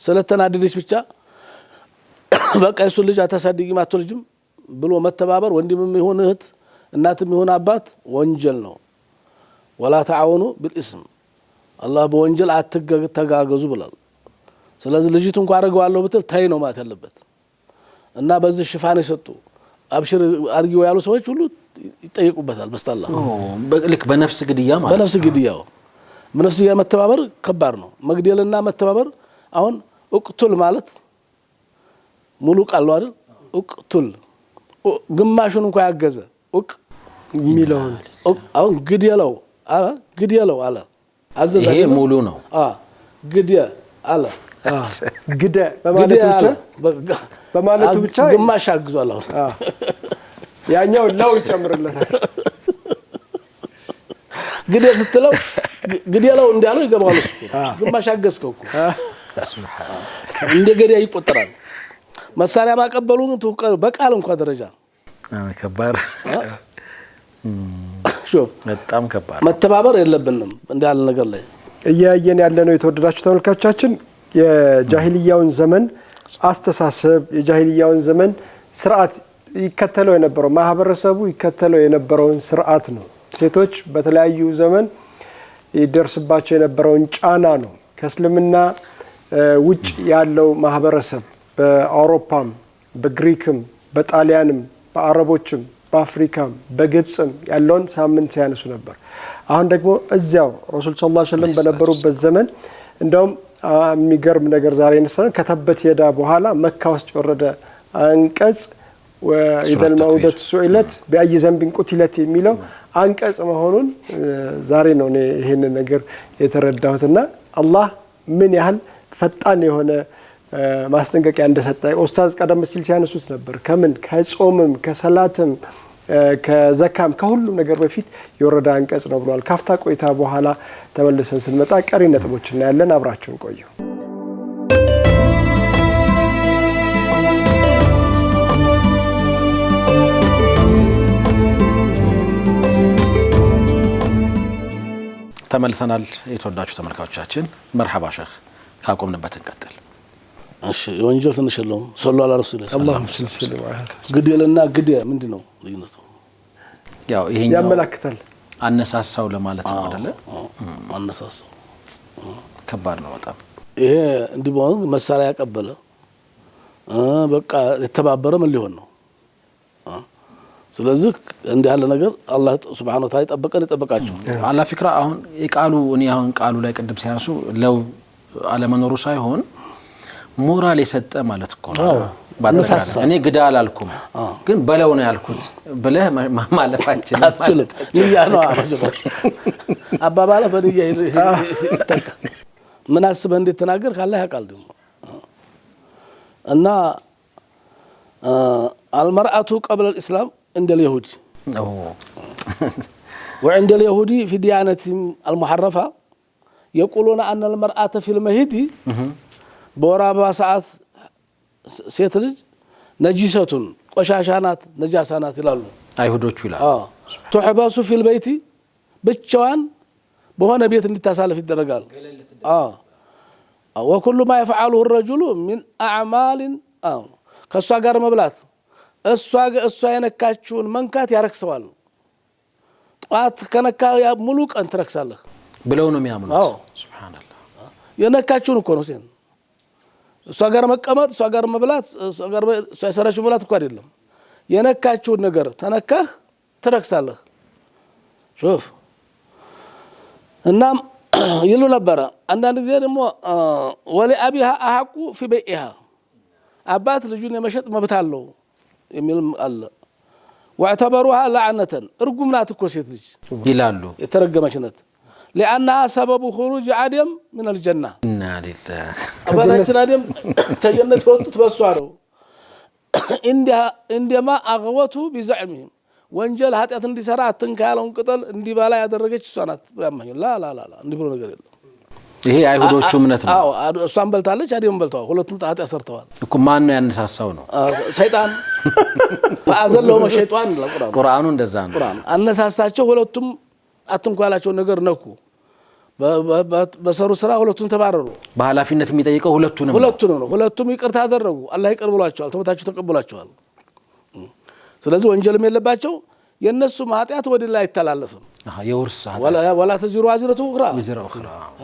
ስለተናደደች ብቻ በቃ የሱን ልጅ አታሳድጊ ማትወልጅም ብሎ መተባበር ወንድምም ይሁን እህት እናትም ይሁን አባት ወንጀል ነው ወላ ተዓወኑ بالاسم አላህ በወንጀል አትተጋገዙ ብሏል ስለዚህ ልጅቱ እንኳን አረጋዋለሁ ብትል ታይ ነው ማለት ያለበት እና በዚህ ሽፋን ይሰጡ አብሽር አርጊው ያሉ ሰዎች ሁሉ ይጠይቁበታል በስታላህ ልክ በነፍስ ግድያ ማለት በነፍስ ግድያው በነፍስ ግድያ መተባበር ከባድ ነው መግደልና መተባበር አሁን እቅቱል ማለት ሙሉ ቃል ነው አይደል እቅቱል ግማሹን እንኳን ያገዘ እቅ ሚሊዮን አሁን ግድያለው አለ አዘዘ ይሄ ሙሉ ነው ግድያ አለ ግደ በማለቱ ብቻ ግማሽ አግዟል አሁን ያኛው ለው ይጨምርለታል ግደ ስትለው ግድያለው እንዳለው ይገባዋል እሱ ግማሽ አገዝከው እኮ ሱብሃን እንደ ገዳይ ይቆጠራል መሳሪያ ማቀበሉን በቃል እንኳን ደረጃ ከባድ ሹፍ በጣም ከባድ መተባበር የለብንም እንዳለ ነገር ላይ እያየን ያለነው የተወደዳችሁ ተመልካቾቻችን የጃሂልያውን ዘመን አስተሳሰብ የጃሂልያውን ዘመን ስርዓት ይከተለው የነበረው ማህበረሰቡ ይከተለው የነበረውን ስርዓት ነው። ሴቶች በተለያዩ ዘመን ይደርስባቸው የነበረውን ጫና ነው። ከእስልምና ውጭ ያለው ማህበረሰብ በአውሮፓም በግሪክም በጣሊያንም በአረቦችም በአፍሪካም በግብጽም ያለውን ሳምንት ሲያነሱ ነበር። አሁን ደግሞ እዚያው ረሱል ሰለላሁ ዐለይሂ ወሰለም በነበሩበት ዘመን እንደውም የሚገርም ነገር ዛሬ እንሰራን ከተበት የዳ በኋላ መካ ውስጥ ወረደ አንቀጽ ወኢደል መውደቱ ሱኢለት በአይ ዘንብን ቁትለት የሚለው አንቀጽ መሆኑን ዛሬ ነው ይሄንን ነገር የተረዳሁትና አላህ ምን ያህል ፈጣን የሆነ ማስጠንቀቂያ እንደሰጠ ኡስታዝ ቀደም ሲል ሲያነሱት ነበር። ከምን ከጾምም ከሰላትም ከዘካም ከሁሉም ነገር በፊት የወረደ አንቀጽ ነው ብሏል። ካፍታ ቆይታ በኋላ ተመልሰን ስንመጣ ቀሪ ነጥቦች እናያለን። አብራችሁን ቆዩ። ተመልሰናል። የተወዳጁ ተመልካቾቻችን መርሐባ ሼህ ካቆምንበት እንቀጥል። እሺ የወንጀል ትንሽ የለውም። ሰለላሁ ዐለይሂ ወሰለም አላሁ ሰለላሁ ዐለይሂ ወሰለም ግድልና ግድያ ምንድነው ልዩነቱ? ያው ይሄኛው ያመላክታል አነሳሳው ለማለት ነው አይደለ? አነሳሳው ከባድ ነው በጣም። ይሄ እንዲህ በሆነ መሳሪያ ያቀበለ በቃ የተባበረ ምን ሊሆን ነው? ስለዚህ እንዲህ ያለ ነገር አላህ ሱብሓነሁ ወተዓላ ይጠብቀን ይጠብቃችሁ። አላ ፍክራ አሁን የቃሉ እኔ አሁን ቃሉ ላይ ቅድም ሲያንሱ ለው አለመኖሩ ሳይሆን ሞራል የሰጠ ማለት እኮ ነው። ባነሳሳ እኔ ግዳ አላልኩም ግን በለው ነው ያልኩት ብለህ ማለፋችን አትችልም። ንያ ነው አባባለ በንያ ይተካ ምን አስበህ እንዴት ተናገር ካላህ ያውቃል ደግሞ እና المرأة قبل الإسلام عند اليهود وعند اليهود في ديانتهم المحرفة يقولون أن المرأة في المهد بورابا ساعات سيتلج نجسة قشاشانات نجاسانات ይላሉ አይሁዶቹ ይላሉ تحبس في البيت ብቻዋን በሆነ ቤት እንድታሳልፍ ይደረጋል وكل ما يفعله الرجل من أعمال ከሷ ጋር መብላት እሷ የነካችውን መንካት ያረክሰዋል። ጧት ከነካ ሙሉ ቀን ትረክሳለህ ብለው ነው የሚያምኑት። ሱብሃንአላህ የነካችውን እኮ ነው ሲን እሷ ጋር መቀመጥ እሷ ጋር መብላት እሷ የሰራችው መብላት እኮ አይደለም። የነካችውን ነገር ተነካህ ትረክሳለህ። ሹፍ እናም ይሉ ነበር አንዳንድ ጊዜ ደግሞ ወለአቢሃ አሐቁ في بيئها አባት ልጁን የመሸጥ መብት አለው የሚል አለ። واعتبروها لعنة እርጉም ናት እኮ ሴት ልጅ ይላሉ የተረገመች ናት። لأنها سبب خروج آدم من الجنة إنا لله አባታችን አደም ከጀነት ወጡት በሷ ነው። እንደማ አغወቱ بزعمهم ወንጀል ኃጢአት እንዲሰራ አትንካ ያለውን ቅጠል እንዲባላ ያደረገች እሷ ናት ያማኝ ላ እንዲህ ብሎ ነገር የለም። ይሄ አይሁዶቹ እምነት ነው። አዎ እሷን በልታለች አደም በልተዋል። ሁለቱም ኃጢአት ሰርተዋል እኮ ማን ነው ያነሳሳው ነው? ሰይጣን فأزلهم الشيطان ቁርአኑ እንደዛ ነው። ቁርአን አነሳሳቸው ሁለቱም አትንኩ ያላቸው ነገር ነኩ። በሰሩ ስራ ሁለቱም ተባረሩ። በኃላፊነት የሚጠይቀው ሁለቱንም ነው። ሁለቱም ይቅርታ አደረጉ። አላህ ይቅር ብሏቸዋል። ተውባታቸው ተቀበሏቸዋል። ስለዚህ ወንጀልም የለባቸው። የነሱ ኃጢአት ወደ ላይ አይተላለፍም። የውርስ ወላ ተዚሩ ዋዝረቱ ኡኽራ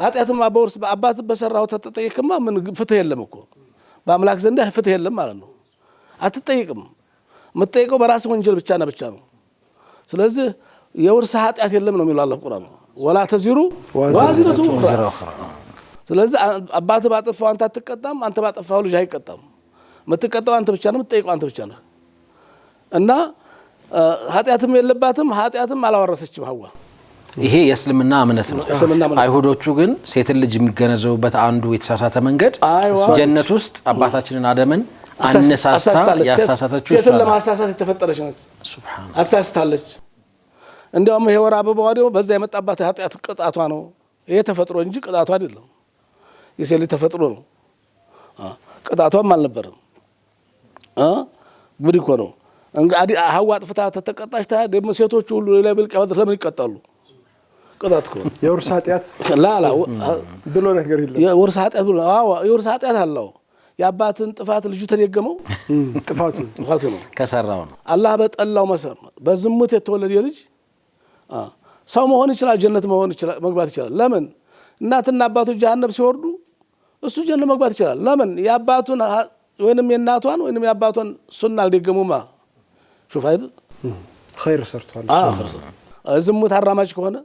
ኃጢአትም በውርስ በአባት በሰራው ተጠይቅማ ምን ፍትህ የለም እኮ በአምላክ ዘንድ ፍትህ የለም ማለት ነው። አትጠይቅም። የምትጠይቀው በራስ ወንጀል ብቻ ነው። ስለዚህ የውርስ ኃጢአት የለም ነው የሚለው አላህ ቁርአን ወላ ተዚሩ ዋዝረቱ ኡኽራ። ስለዚህ አባት ባጠፋው አንተ አትቀጣም፣ አንተ ባጠፋው ልጅ አይቀጣም። የምትቀጣው አንተ ብቻ ነው፣ የምትጠይቀው አንተ ብቻ ነህ። እና ኃጢአትም የለባትም፣ ኃጢአትም አላወረሰችም ሐዋ። ይሄ የእስልምና እምነት ነው። አይሁዶቹ ግን ሴትን ልጅ የሚገነዘቡበት አንዱ የተሳሳተ መንገድ ጀነት ውስጥ አባታችንን አደምን አነሳስታ ያሳሳተችው ሴትን ለማሳሳት የተፈጠረች ነች። ሱብሃንአላህ አሳስታለች። እንደውም ይሄ ወር አበባው ደግሞ በዛ የመጣባት ኃጢአት ቅጣቷ ነው። ይሄ ተፈጥሮ እንጂ ቅጣቷ አይደለም። የሴት ልጅ ተፈጥሮ ነው። ቅጣቷም አልነበረም። ጉድ እኮ ነው። እንግዲህ ሐዋ ጥፍታ ተተቀጣች ደግሞ ሴቶች ሁሉ ለብል ቀበጥ ለምን ይቀጣሉ? ቅጣት እኮ የውርስ ኃጢአት ላላ ብሎ ነገር የለም። የውርስ ኃጢአት ብሎ የውርስ ኃጢአት አለው። የአባትን ጥፋት ልጁ ተደገመው ጥፋቱ ነው ከሰራው ነው። አላህ በጠላው መሰር በዝሙት የተወለደ ልጅ ሰው መሆን ይችላል፣ ጀነት መሆን ይችላል፣ መግባት ይችላል። ለምን እናትና አባቶች ጀሃነም ሲወርዱ እሱ ጀነት መግባት ይችላል? ለምን የአባቱን ወይንም የእናቷን ወይንም የአባቷን ሱና አልደገሙማ? ሹፍ አይደል ኸይር ሰርቷል። ዝሙት አራማጅ ከሆነ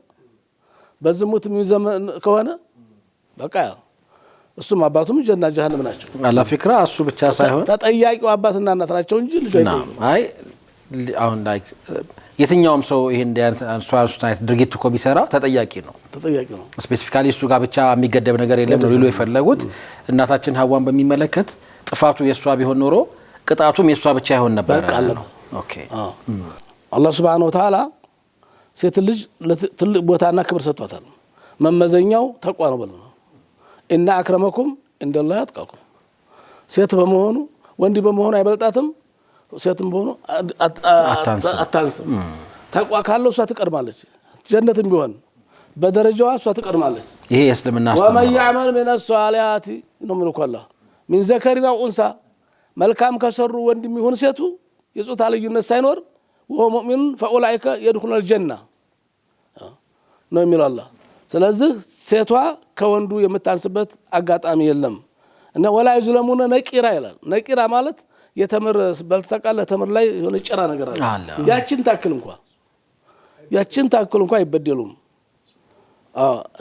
በዝሙት የሚዘመን ከሆነ በቃ እሱም አባቱም ጀና ጀሃነም ናቸው። አላ ፍክራ እሱ ብቻ ሳይሆን ተጠያቂው አባትና እናት ናቸው እንጂ ልጅ አይደለም። አይ አሁን ላይክ የትኛውም ሰው ይሄን አንሷት ድርጊት እኮ ቢሰራ ተጠያቂ ነው። ስፔሲፊካሊ እሱ ጋር ብቻ የሚገደብ ነገር የለም ነው ሊሉ የፈለጉት። እናታችን ሐዋን በሚመለከት ጥፋቱ የሷ ቢሆን ኖሮ ቅጣቱም የሷ ብቻ ይሆን ነበር። ኦኬ አላህ Subhanahu Wa Ta'ala ሴት ልጅ ትልቅ ቦታና ክብር ሰጥቷታል። መመዘኛው ተቋ ነው ብለው እና አክረመኩም እንደላህ ያጥቃኩም። ሴት በመሆኑ ወንድ በመሆኑ አይበልጣትም። ሴትም በሆኑ አታንስም። ተቋ ካለው እሷ ትቀድማለች። ጀነትም ቢሆን በደረጃዋ እሷ ትቀድማለች። ይሄ እስልምና አስተምሮ ወመን يعمل من الصالحات ነው ምልኩላ من ذكر أو أنثى መልካም ከሰሩ ወንድም ይሁን ሴቱ የጾታ ልዩነት ሳይኖር ወሆ ሙእሚን فاولئك يدخلون الجنه ነው የሚለው አላህ። ስለዚህ ሴቷ ከወንዱ የምታንስበት አጋጣሚ የለም እና ወላ ይዝለሙነ ነቂራ ይላል። ነቂራ ማለት የተምር በልተቃለ ተምር ላይ የሆነ ጭራ ነገር አለ። ያችን ታክል እንኳን አይበደሉም።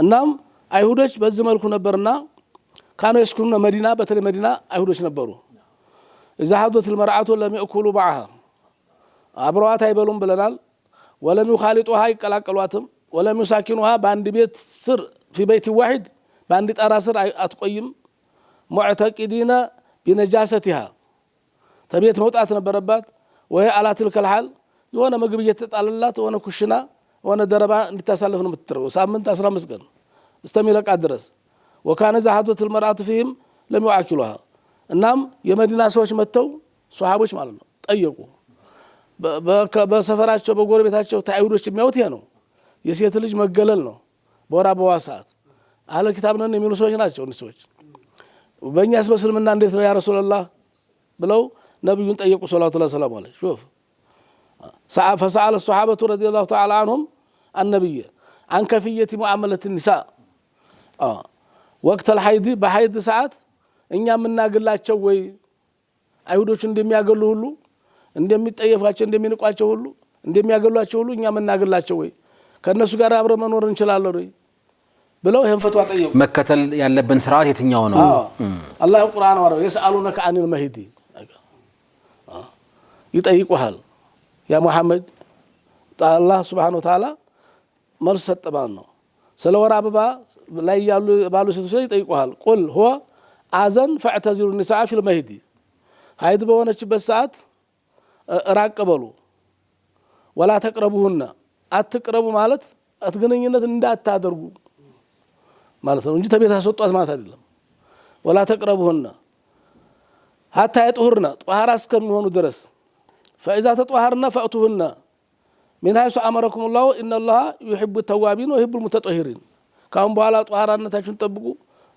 እናም አይሁዶች በዚህ መልኩ ነበርና ካኑ ይስኩኑና መዲና በተለ መዲና አይሁዶች ነበሩ። اذا حضت المرأة لم يأكلوا معها አብረዋት አይበሉም ብለናል። ወለም ይخالطوها ይቀላቀሏትም ወለም ይሳኪኑها በአንድ ቤት ስር في بيت واحد በአንድ ጣራ ስር አትቆይም። معتقدين بنجاستها ተቤት መውጣት ነበረባት። ወይ አላትል ከልሃል የሆነ ምግብ እየተጣለላት የሆነ ኩሽና የሆነ ደረባ እንድታሳልፍ ነው የምትተረው ሳምንት 15 ቀን እስከሚለቃ ድረስ። وكان زهدت المرأة فيهم لم يأكلوها እናም የመዲና ሰዎች መተው ሱሐቦች ማለት ነው ጠየቁ። በሰፈራቸው በጎረቤታቸው ታይሁዶች የሚያዩት ይሄ ነው። የሴት ልጅ መገለል ነው በወራ በዋሳት አህለ ኪታብ ነን የሚሉ ሰዎች ናቸው። እነዚህ ሰዎች በእኛስ በእስልምና እንዴት ነው ያ ረሱላህ ብለው ነብዩን ጠየቁ ሰለላሁ ዐለይሂ ወሰለም አለ። ሹፍ فسأل الصحابة رضي الله تعالى عنهم النبي عن كيفية معاملة النساء وقت الحيض بحيض ساعات እኛ ምናገላቸው ወይ አይሁዶች እንደሚያገሉ ሁሉ እንደሚጠየፋቸው እንደሚንቋቸው ሁሉ እንደሚያገሏቸው ሁሉ እኛ ምናገላቸው ወይ ከነሱ ጋር አብረ መኖር እንችላለን ወይ ብለው ይሄን ፈትዋ ጠየቁ። መከተል ያለብን ስርዓት የትኛው ነው? አላህ ቁርአን ወራው يسألونك عن المهد ይጠይቁሃል ያ መሐመድ አላህ Subhanahu Wa Ta'ala መልስ ሰጠባን ነው። ስለ ወር አበባ ላይ ያሉ ባሉ ሴቶች ይጠይቁሃል ቁል هو አዘን فاعتزلوا النساء في المهد ሀይድ በሆነችበት ሰዓት ራቀበሉ ወላ ተቅረቡሁና አትቅረቡ ማለት አትገናኝነት እንዳታደርጉ ማለት ነው እንጂ ተቤት አስወጣት ማለት አይደለም። ወላ ተቅረቡሁና حتى يطهرن طهارة እስከሚሆኑ ድረስ فإذا تطهرن فأتوهن من حيث أمركم الله إن الله يحب التوابين ويحب المتطهرين ካሁን በኋላ ጧሃራነታችሁን ጠብቁ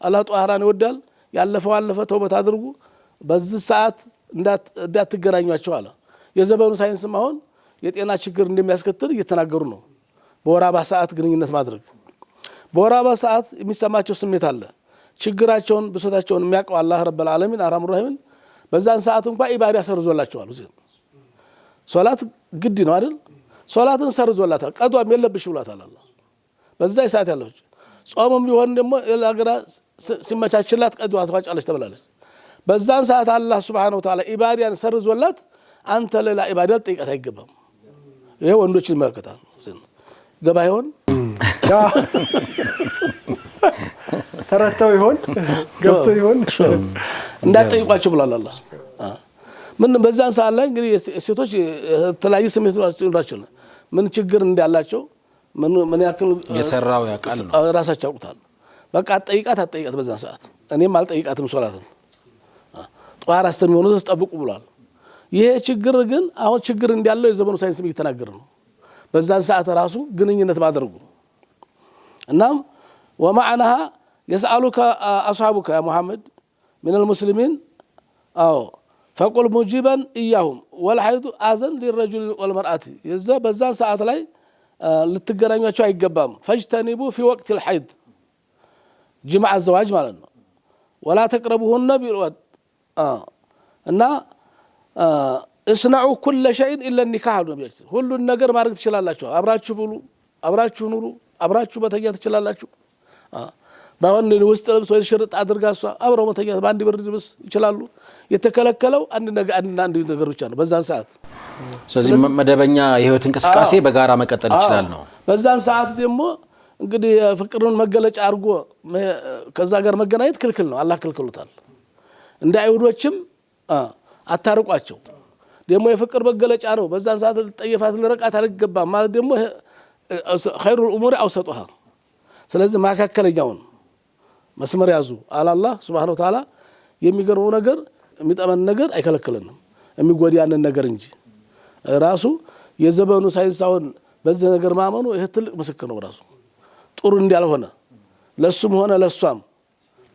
አላህ ጧሃራን ይወዳል። ያለፈው አለፈ ተውበት አድርጉ በዚህ ሰዓት እንዳትገናኙአቸው አለ። የዘመኑ ሳይንስም አሁን የጤና ችግር እንደሚያስከትል እየተናገሩ ነው። በወር አበባ ሰዓት ግንኙነት ማድረግ በወር አበባ ሰዓት የሚሰማቸው ስሜት አለ። ችግራቸውን ብሶታቸውን የሚያውቀው አላህ ረብል ዓለሚን አርሐሙ ረሂም በዛን ሰዓት እንኳን ኢባዳ ሰርዞላቸዋል። ሶላት ግድ ነው አይደል? ሶላትን ሰርዞላታል። ቀዷም የለብሽ ብሏታል አላህ በዛ ሰዓት ያለች ጾምም ቢሆን ደግሞ ለአገራ ሲመቻችላት ቀዷ ተዋጫለች ተብላለች። በዛን ሰዓት አላህ Subhanahu Wa Ta'ala ኢባዳን ሰርዞላት አንተ ሌላ ኢባዳ ጠይቀት አይገባም። ይሄ ወንዶችን ማከታል ገባ ይሆን ተረተው ይሆን ገብቶ ይሆን እንዳጠይቋቸው ብሏል አላህ። ምን በዛን ሰዓት ላይ እንግዲህ ሴቶች ተለያየ ስሜት ይኖራቸው ምን ችግር እንዳላቸው ምን ያክል የሰራው ያቃል ነው ራሳቸው ያውቁታል። በቃ አጠይቃት በዛን ሰዓት እኔም አልጠይቃትም ሶላትን ጧሃራ እስከሚሆኑ ተጠብቁ ብሏል። ይሄ ችግር ግን አሁን ችግር እንዳለው የዘመኑ ሳይንስም እየተናገረ ነው በዛን ሰዓት ራሱ ግንኙነት ማድረጉ እናም ومعناها يسألك أصحابك يا محمد من المسلمين أو فقل مجيبا إياهم والحيض أذن للرجل والمرأة يزا بزان ساعات لاي لتقرانيوچو አይገባም فاجتنبوا في وقت الحيض جمع الزواج مالنا ولا تقربوهن بالوقت እና اصنعوا كل شيء الا النكاح ሁሉን ነገር ማድረግ ትችላላችሁ አብራችሁ ብሉ አብራችሁ ኑሩ አብራችሁ መተኛት ትችላላችሁ ባወን ውስጥ ልብስ ወይ ሽርጥ አድርጋሷ አብረው መተኛት ባንዲ ብርድ ልብስ ይችላሉ የተከለከለው አንድ ነገር ብቻ ነው በዛን ሰዓት ስለዚህ መደበኛ የህይወት እንቅስቃሴ በጋራ መቀጠል ይችላል ነው በዛን ሰዓት ደግሞ እንግዲህ ፍቅርን መገለጫ አድርጎ ከዛ ጋር መገናኘት ክልክል ነው አላህ ክልክሉታል እንደ አይሁዶችም አታርቋቸው ደግሞ የፍቅር መገለጫ ነው በዛን ሰዓት ጠይፋት ለረቃት አልገባም ማለት ደግሞ خير الامور اوسطها ስለዚህ ማካከለኛውን መስመር ያዙ አላህ Subhanahu Wa Ta'ala የሚገርመው ነገር የሚጠመን ነገር አይከለክልንም የሚጎዳያንን ነገር እንጂ ራሱ የዘመኑ ሳይንሳውን በዚህ ነገር ማመኑ ይሄ ትልቅ ምስክር ነው ራሱ ጥሩ እንዳልሆነ ለሱም ሆነ ለሷም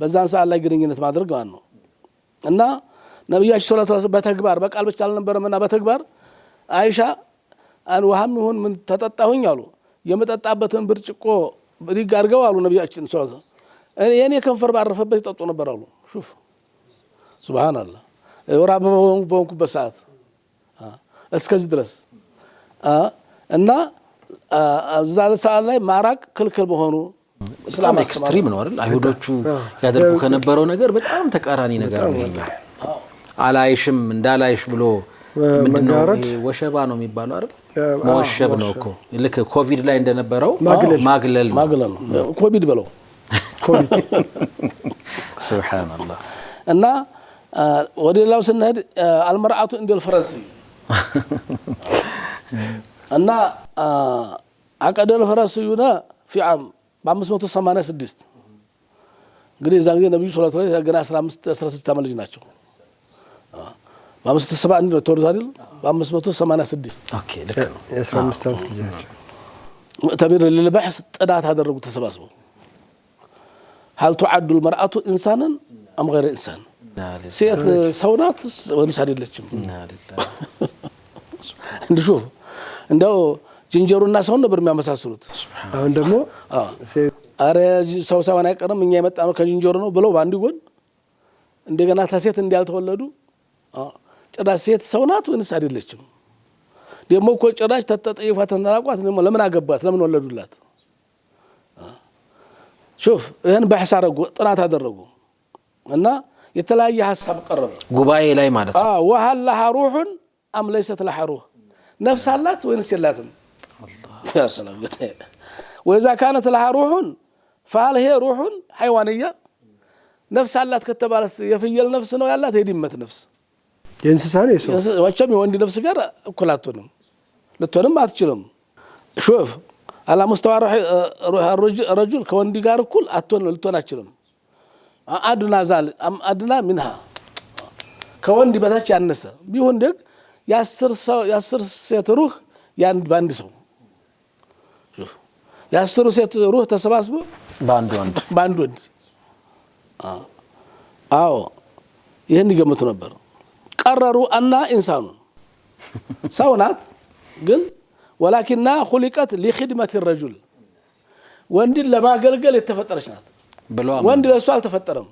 በዛን ሰዓት ላይ ግንኙነት ማድረግ ማለት ነው እና ነብያችን ሰለላሁ ዐለይሂ ወሰለም በተግባር በቃል ብቻ አልነበረምና በተግባር አይሻ ውሃም ይሁን ምን ተጠጣሁኝ አሉ የመጠጣበትን ብርጭቆ ብሪግ አድርገው አሉ ነብያችን ሰለላሁ ዐለይሂ ወሰለም የኔ ከንፈር ባረፈበት ይጠጡ ነበር አሉ ሹፍ ሱብሃንአላህ ወራበውን በሆንኩበት ሰዓት እስከዚህ ድረስ እና ዛለ ሰዓት ላይ ማራቅ ክልክል መሆኑ እስላም ኤክስትሪም ነው አይደል አይሁዶቹ ያደርጉ ከነበረው ነገር በጣም ተቃራኒ ነገር ነው ይሄኛው አላይሽም እንዳላይሽ ብሎ ምንድነው ወሸባ ነው የሚባለው አይደል ወሸብ ነው እኮ ልክ ኮቪድ ላይ እንደነበረው ማግለል ነው ኮቪድ ብለው ኮቪድ ሱብሃንአላህ እና ወደላው ስንሄድ አልመርአቱ እንደል ፈረስ እና አቀደል ፈረስ ይሁና في عام 586 እንግዲህ እዛ ጊዜ ነብዩ ሰለላሁ ዐለይሂ ወሰለም ገና 15 16 ዓመት ልጅ ናቸው 571 ነው ተወርዶ አይደል 586 ኦኬ ልክ ነው 15 ዓመት ልጅ ናቸው ሙዕተሚር ለልባህስ ጥናት አደረጉ ተሰባስበው هل تعد المرأة إنسانا أم غير إنسان سيت سونات ونس አይደለችም እንዲሹፍ እንደው ጅንጀሮና ሰው ነበር የሚያመሳስሉት አሁን ደግሞ አረ ሰው ሳይሆን አይቀርም እኛ የመጣ ነው ከጅንጀሮ ነው ብለው ባንዲ ጎን እንደገና ታሴት እንዲያልተወለዱ ጭራሽ ሴት ሰው ናት ወይስ አይደለችም ደግሞ እኮ ጭራሽ ተጠይፋተና አቋት ነው ለምን አገባት ለምን ወለዱላት شوف ይሄን በሐሳ አደረጉ ጥናት አደረጉ እና የተለያየ ሐሳብ ቀረበ ጉባኤ ላይ ማለት ነው وهل لها روح ام ليست لها روح نفس አላት ወይስ የላትም يا سلام واذا كانت لها روح فهل هي روح حيوانيه نفس አላት ከተባለስ የፍየል ነፍስ ነው ያላት የድመት ነፍስ የእንስሳ ነው የሰው ወቸም የወንድ ነፍስ ጋር እኩል አትሆንም ልትሆንም አትችልም شوف على مستوى روح الرجل كوندي ጋር እኩል ልትሆን አትችልም አድና منها ከወንድ በታች ያነሰ ቢሆን ደግ የ10 ሴት ሩህ ያን ባንድ ሰው شوف የ10 ሴት ሩህ ተሰባስቦ ባንድ ወንድ አዎ ይሄን ይገምቱ ነበር ቀረሩ እና ኢንሳኑ ሰውናት ግን ولكنها خلقت لخدمة الرجل ወንድ ለማገልገል የተፈጠረች ናት ወንድ ለሱ አልተፈጠረም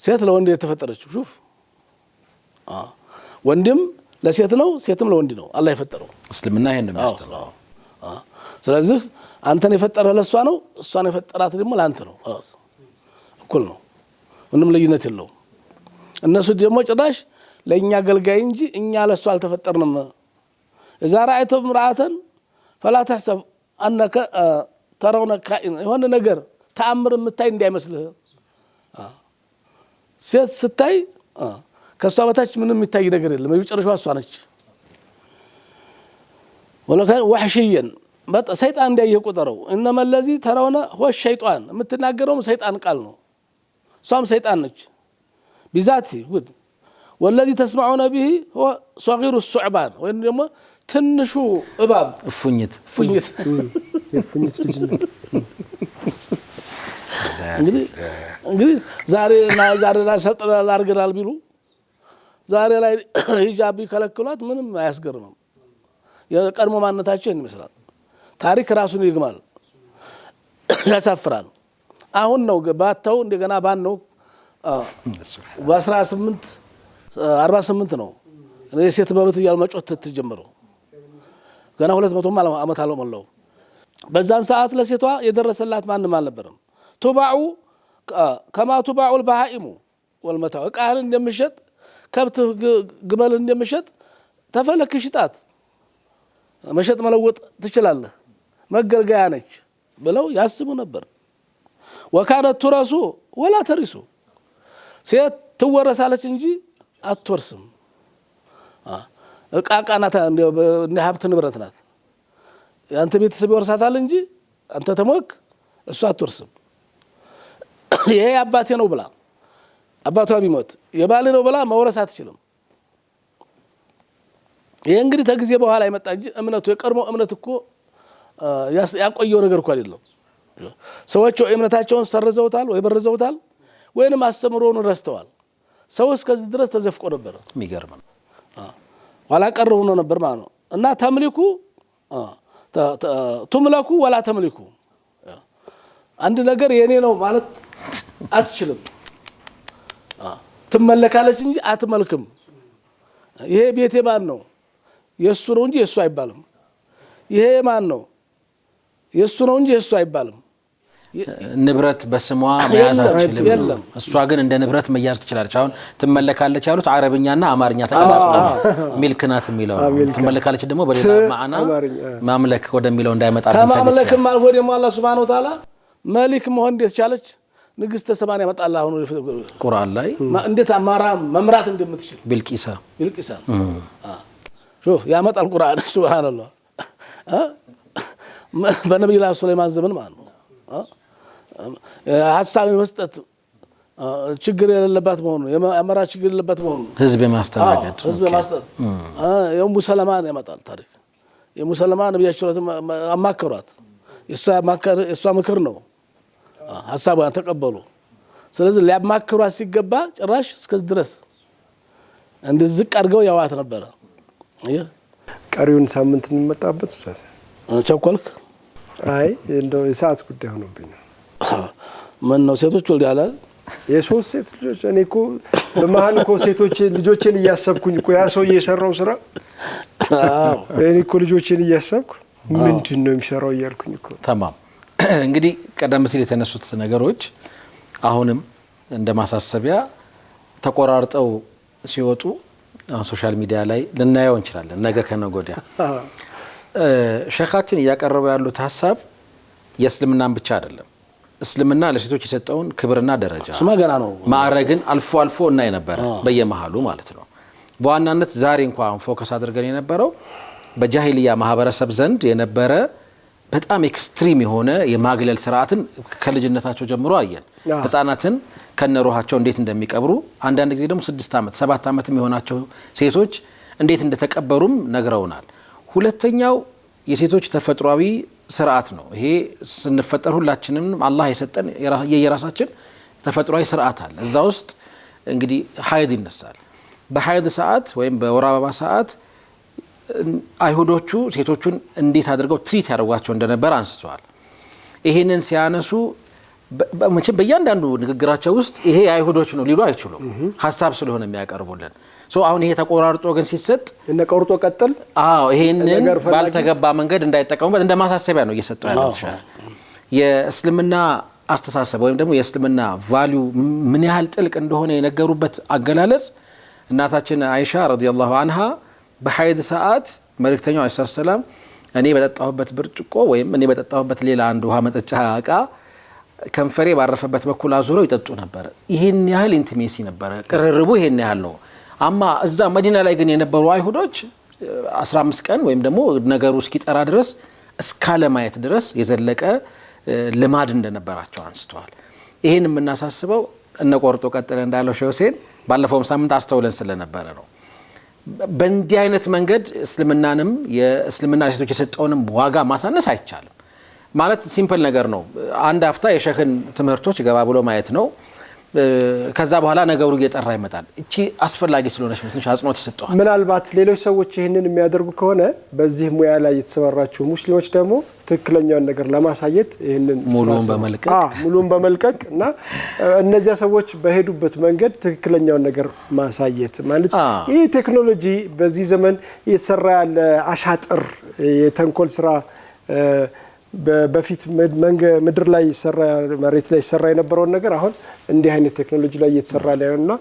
ሴት ለወንድ የተፈጠረች شوف ወንድም ለሴት ነው ሴትም ለወንድ ነው አላህ የፈጠረው እስልምና ይሄን ነው የሚያስተምረው ስለዚህ አንተን የፈጠረህ ለሷ ነው እሷን የፈጠራት ደግሞ ለአንተ ነው خلاص እኩል ነው ምንም ልዩነት የለውም እነሱ ደግሞ ጭራሽ ለኛ አገልጋይ እንጂ እኛ ለሷ አልተፈጠርንም اذا رايت امراه فلا تحسب انك ترون كائن የሆነ ነገር ተአምር የምታይ እንዳይመስልህ ሴት ስታይ ከሷ በታች ምንም የሚታይ ነገር የለም የመጨረሻው እሷ ነች ወለከ ወህሽየን ሰይጣን እንዳየ ቁጥረው انما الذي ترون هو الشيطان የምትናገረው ሰይጣን ቃል ነው እሷም ሰይጣን ነች بذاتي والذي تسمعون به هو صغير الثعبان ወይም ደግሞ ትንሹ እባብ እፉኝት የፉኝት ልጅ ነው እንግዲህ ዛሬ ሰልጥነናል አድርገናል ቢሉ ዛሬ ላይ ሂጃብ ቢከለክሏት ምንም አያስገርምም። የቀድሞ ማንነታችን ይመስላል። ታሪክ ራሱን ይግማል፣ ያሳፍራል። አሁን ነው ባታው እንደገና ባን ነው በ1848 ነው የሴት መብት እያሉ መጮት ተጀመረው። ገና 200 ዓመት አልሞላው። በዛን ሰዓት ለሴቷ የደረሰላት ማንም አልነበረም። ቱባዑ ከማ ቱባዑ البهائم والمتاع ቃል እንደምሸጥ ከብት ግመል እንደምሸጥ ተፈለክ ሽጣት መሸጥ መለወጥ ትችላለህ መገልገያ ነች ብለው ያስቡ ነበር። وكانت ترث ولا ترث ሴት ትወረሳለች እንጂ አትወርስም። እቃቃናታ እንደ ሀብት ንብረት ናት። አንተ ቤተሰብ ይወርሳታል እንጂ አንተ ተሞክ እሷ አትወርስም። ይሄ አባቴ ነው ብላ አባቷ ቢሞት የባሌ ነው ብላ መውረስ አትችልም። ይሄ እንግዲህ ተጊዜ በኋላ ይመጣ እንጂ እምነቱ የቀድሞ እምነት እኮ ያቆየው ነገር እኮ አይደለም። ሰዎች እምነታቸውን ሰርዘውታል ወይ በርዘውታል ወይንም አስተምሮውን ረስተዋል። ሰው እስከዚህ ድረስ ተዘፍቆ ነበር። የሚገርም ነው። ዋላ ቀር ሆኖ ነበር ማለት ነው። እና ተምሊኩ ትምለኩ ወላ ተምሊኩ አንድ ነገር የኔ ነው ማለት አትችልም። ትመለካለች እንጂ አትመልክም። ይሄ ቤቴ ማን ነው? የሱ ነው እንጂ የሱ አይባልም። ይሄ ማን ነው? የሱ ነው እንጂ የሱ አይባልም። ንብረት በስሟ መያዝ አትችልም። እሷ ግን እንደ ንብረት መያዝ ትችላለች። አሁን ትመለካለች ያሉት አረብኛና አማርኛ ተቀላቅለው ሚልክናት የሚለው ትመለካለች ደግሞ በሌላ ማዕና ማምለክ ወደሚለው እንዳይመጣ ተማምለክም አልፎ ደግሞ አላህ Subhanahu Wa Ta'ala መሊክ መሆን እንዴት ቻለች? ንግስተ ሰባን ያመጣል። አሁን ቁርአን ላይ እንዴት አማራ መምራት እንደምትችል ቢልቂሳ ሹፍ ያመጣል ቁርአን ሱብሃንአላህ። በነብዩ ሱለይማን ዘመን ማለት ነው ሐሳብ መስጠት ችግር የሌለበት መሆኑ የአመራ ችግር የሌለበት መሆኑ ህዝብ ማስተናገድ የኡሙ ሰለማን ያመጣል ታሪክ። የኡሙ ሰለማን ነብያቸው አማከሯት። የሷ ምክር ነው ሐሳቧን ተቀበሉ። ስለዚህ ሊያማክሯት ሲገባ ጭራሽ እስከዚህ ድረስ እንደዚህ አድርገው ያዋት ነበር። ቀሪውን ሳምንት እንመጣበት ኡስታዝ ቸኮልክ? አይ እንደው የሰዓት ጉዳይ ሆኖብኝ ነው። ምን ነው ሴቶች ወልድ ያላል የሶስት ሴት ልጆች እኔ እኮ በመሀል እኮ ሴቶች ልጆችን እያሰብኩኝ እኮ ያ ሰው እየሰራው ስራ እኔ እኮ ልጆችን እያሰብኩ ምንድነው የሚሰራው እያልኩኝ እኮ ተማም እንግዲህ ቀደም ሲል የተነሱት ነገሮች አሁንም እንደማሳሰቢያ ተቆራርጠው ሲወጡ አሁን ሶሻል ሚዲያ ላይ ልናየው እንችላለን። ነገ ከነጎዲያ ሸኻችን ያቀረበው ያሉት ሐሳብ የእስልምናን ብቻ አይደለም። እስልምና ለሴቶች የሰጠውን ክብርና ደረጃ ስማገና ነው ማዕረግን አልፎ እና የነበረ በየመሃሉ ማለት ነው። በዋናነት ዛሬ እንኳን ፎከስ አድርገን የነበረው በጃሂልያ ማህበረሰብ ዘንድ የነበረ በጣም ኤክስትሪም የሆነ የማግለል ስርዓትን ከልጅነታቸው ጀምሮ አየን። ህፃናትን ከነሩሃቸው እንዴት እንደሚቀብሩ አንዳንድ ጊዜ ደግሞ 6 ዓመት 7 ዓመትም የሆናቸው ሴቶች እንዴት እንደተቀበሩም ነግረውናል። ሁለተኛው የሴቶች ተፈጥሯዊ ስርዓት ነው። ይሄ ስንፈጠር ሁላችንም አላህ የሰጠን የየራሳችን ተፈጥሯዊ ስርዓት አለ። እዛ ውስጥ እንግዲህ ሀይድ ይነሳል። በሀይድ ሰዓት ወይም በወር አበባ ሰዓት አይሁዶቹ ሴቶቹን እንዴት አድርገው ትሪት ያደርጓቸው እንደነበር አንስተዋል። ይሄንን ሲያነሱ መቼም በእያንዳንዱ ንግግራቸው ውስጥ ይሄ አይሁዶች ነው ሊሉ አይችሉም። ሐሳብ ስለሆነ የሚያቀርቡልን አሁን ይሄ ተቆራርጦ ግን ሲሰጥ እነ ቆርጦ ቀጥል ይሄንን ባልተገባ መንገድ እንዳይጠቀሙበት እንደማሳሰቢያ ነው እየሰጠው ያለው። የእስልምና አስተሳሰብ ወይም ደግሞ የእስልምና ቫልዩ ምን ያህል ጥልቅ እንደሆነ የነገሩበት አገላለጽ እናታችን አይሻ ረዲየላሁ ዐንሃ በሐይድ ሰዓት መልእክተኛው ሰለላሁ ዐለይሂ ወሰለም እኔ በጠጣሁበት ብርጭቆ ወይም እኔ በጠጣሁበት ሌላ አንድ ውሃ መጠጫ ዕቃ ከንፈሬ ባረፈበት በኩል አዙረው ይጠጡ ነበር። ይሄን ያህል ኢንቲሜሲ ነበር፣ ቅርርቡ ይሄን ያህል ነው። አማ እዛ መዲና ላይ ግን የነበሩ አይሁዶች 15 ቀን ወይም ደግሞ ነገሩ እስኪጠራ ድረስ እስካለ ማየት ድረስ የዘለቀ ልማድ እንደነበራቸው አንስተዋል። ይሄን የምናሳስበው እነ ቆርጦ ቀጥለ እንዳለው ሸህ ሁሴን ባለፈው ሳምንት አስተውለን ስለነበረ ነው። በእንዲህ አይነት መንገድ እስልምናንም የእስልምና ሴቶች የሰጠውንም ዋጋ ማሳነስ አይቻልም። ማለት ሲምፕል ነገር ነው። አንድ አፍታ የሸኽን ትምህርቶች ገባ ብሎ ማየት ነው። ከዛ በኋላ ነገሩ እየጠራ ይመጣል። እቺ አስፈላጊ ስለሆነች ነው ትንሽ አጽንኦት ይሰጣል። ምናልባት ሌሎች ሰዎች ይህንን የሚያደርጉ ከሆነ በዚህ ሙያ ላይ የተሰማራችሁ ሙስሊሞች ደግሞ ትክክለኛውን ነገር ለማሳየት ይህንን ሙሉን በመልቀቅ እና እነዚያ ሰዎች በሄዱበት መንገድ ትክክለኛውን ነገር ማሳየት ማለት ይህ ቴክኖሎጂ በዚህ ዘመን እየተሰራ ያለ አሻጥር የተንኮል ስራ በፊት ምድር ላይ ይሰራ መሬት ላይ ይሰራ የነበረውን ነገር አሁን እንዲህ አይነት ቴክኖሎጂ ላይ እየተሰራ ያለውና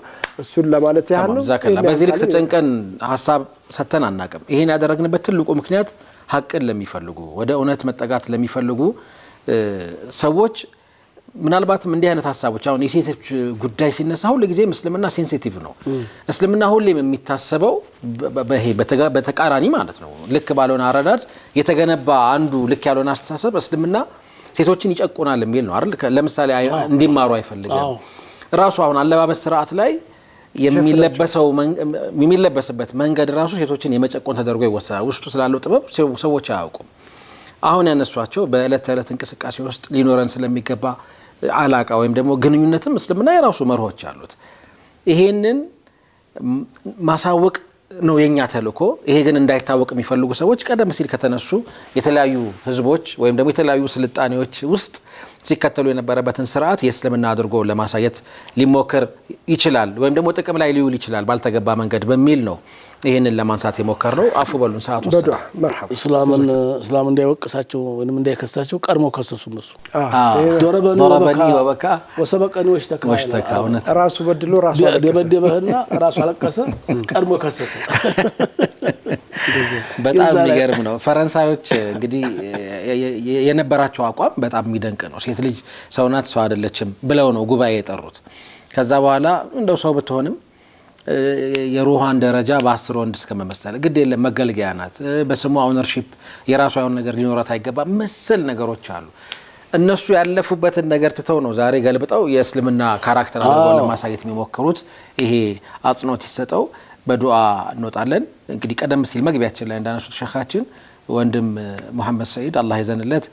እሱን ለማለት ያህል ነው። በዚህ ልክ ተጨንቀን ሐሳብ ሰተን አናቀም። ይሄን ያደረግንበት ትልቁ ምክንያት ሐቅን ለሚፈልጉ ወደ እውነት መጠጋት ለሚፈልጉ ሰዎች ምናልባትም እንዲህ አይነት ሐሳቦች አሁን የሴቶች ጉዳይ ሲነሳ ሁሉ ጊዜ እስልምና ሴንሲቲቭ ነው። እስልምና ሁሌም የሚታሰበው በተቃራኒ ማለት ነው። ልክ ባልሆነ አረዳድ የተገነባ አንዱ ልክ ያልሆነ አስተሳሰብ እስልምና ሴቶችን ይጨቁናል የሚል ነው አይደል? ለምሳሌ እንዲማሩ አይፈልግም። ራሱ አሁን አለባበስ ስርዓት ላይ የሚለበስበት መንገድ ራሱ ሴቶችን የመጨቆን ተደርጎ ይወሰዳል። ውስጡ ስላለው ጥበብ ሰዎች አያውቁም። አሁን ያነሷቸው በእለት ተእለት እንቅስቃሴ ውስጥ ሊኖረን ስለሚገባ አላቃ ወይም ደግሞ ግንኙነትም እስልምና የራሱ መርሆች አሉት። ይሄንን ማሳወቅ ነው የኛ ተልእኮ። ይሄ ግን እንዳይታወቅ የሚፈልጉ ሰዎች ቀደም ሲል ከተነሱ የተለያዩ ህዝቦች ወይም ደግሞ የተለያዩ ስልጣኔዎች ውስጥ ሲከተሉ የነበረበትን ስርዓት የእስልምና አድርጎ ለማሳየት ሊሞክር ይችላል ወይም ደግሞ ጥቅም ላይ ሊውል ይችላል ባልተገባ መንገድ በሚል ነው ይሄንን ለማንሳት የሞከርነው። አፉ በሉን ሰዓቱ እስላም እንዳይወቅሳቸው ወይንም እንዳይከሳቸው ቀድሞ ከሰሱ እነሱ ዶረበኒ ወበካ ወሰበቀኒ ወሽተካ ራሱ በድሎ ራሱ ደበደበህና ራሱ አለቀሰ ቀድሞ ከሰሰ። በጣም የሚገርም ነው። ፈረንሳዮች እንግዲህ የነበራቸው አቋም በጣም የሚደንቅ ነው። ሴት ልጅ ሰው ናት ሰው አይደለችም ብለው ነው ጉባኤ የጠሩት። ከዛ በኋላ እንደው ሰው ብትሆንም የሩሃን ደረጃ በ10 ወንድ እስከመመሰል ግድ የለም መገልገያ ናት፣ በስሙ ኦነርሺፕ የራሷ የሆነ ነገር ሊኖራት አይገባ መሰል ነገሮች አሉ። እነሱ ያለፉበትን ነገር ትተው ነው ዛሬ ገልብጠው የእስልምና ካራክተር አድርገው ለማሳየት የሚሞክሩት። ይሄ አጽንኦት ይሰጠው። በዱዓ እንወጣለን። እንግዲህ ቀደም ሲል መግቢያችን ላይ እንዳነሱት ሸኻችን ወንድም መሐመድ ሰዒድ አላህ ይዘንለት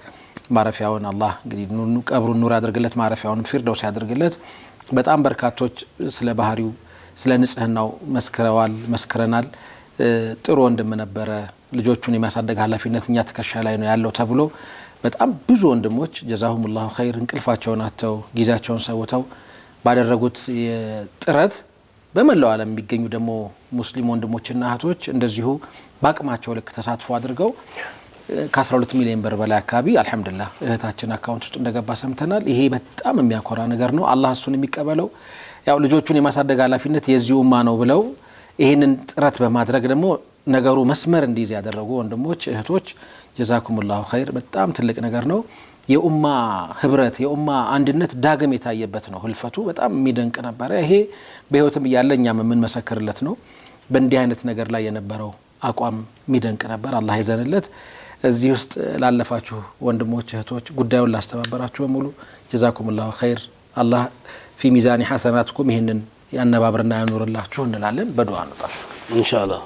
ማረፊያውን አላህ እንግዲህ ቀብሩን ኑር ያድርግለት፣ ማረፊያውን ፊርደውስ ያድርግለት። በጣም በርካቶች ስለ ባህሪው ስለ ንጽህናው መስክረናል። ጥሩ ወንድም ነበረ። ልጆቹን የሚያሳደግ ኃላፊነት እኛ ትከሻ ላይ ነው ያለው ተብሎ በጣም ብዙ ወንድሞች ጀዛሁሙላሁ ኸይር እንቅልፋቸውን አጥተው ጊዜያቸውን ሰውተው ባደረጉት ጥረት በመላው ዓለም የሚገኙ ደግሞ ሙስሊም ወንድሞችና እህቶች እንደዚሁ በአቅማቸው ልክ ተሳትፎ አድርገው ከ12 ሚሊዮን ብር በላይ አካባቢ አልহামዱሊላህ እህታችን አካውንት ውስጥ እንደገባ ሰምተናል። ይሄ በጣም የሚያኮራ ነገር ነው። አላህ እሱን የሚቀበለው ያው ልጆቹን የማሳደግ ኃላፊነት የዚህ ኡማ ነው ብለው ይሄንን ጥረት በማድረግ ደግሞ ነገሩ መስመር እንዲይዝ ያደረጉ ወንድሞች እህቶች ጀዛኩሙላሁ ኸይር በጣም ትልቅ ነገር ነው። የኡማ ህብረት የኡማ አንድነት ዳግም የታየበት ነው። ህልፈቱ በጣም የሚደንቅ ነበር። ይሄ በህይወትም ያለኛም ምን መሰከርለት ነው። በእንዲህ አይነት ነገር ላይ የነበረው አቋም የሚደንቅ ነበር። አላህ ይዘንለት። እዚህ ውስጥ ላለፋችሁ ወንድሞች እህቶች ጉዳዩን ላስተባበራችሁ በሙሉ ጀዛኩሙላሁ ኸይር። አላህ في ميزان حسناتكم ይሄንን ያነባብርና ያኖርላችሁ እንላለን። በዱዓ ነው ኢንሻአላህ።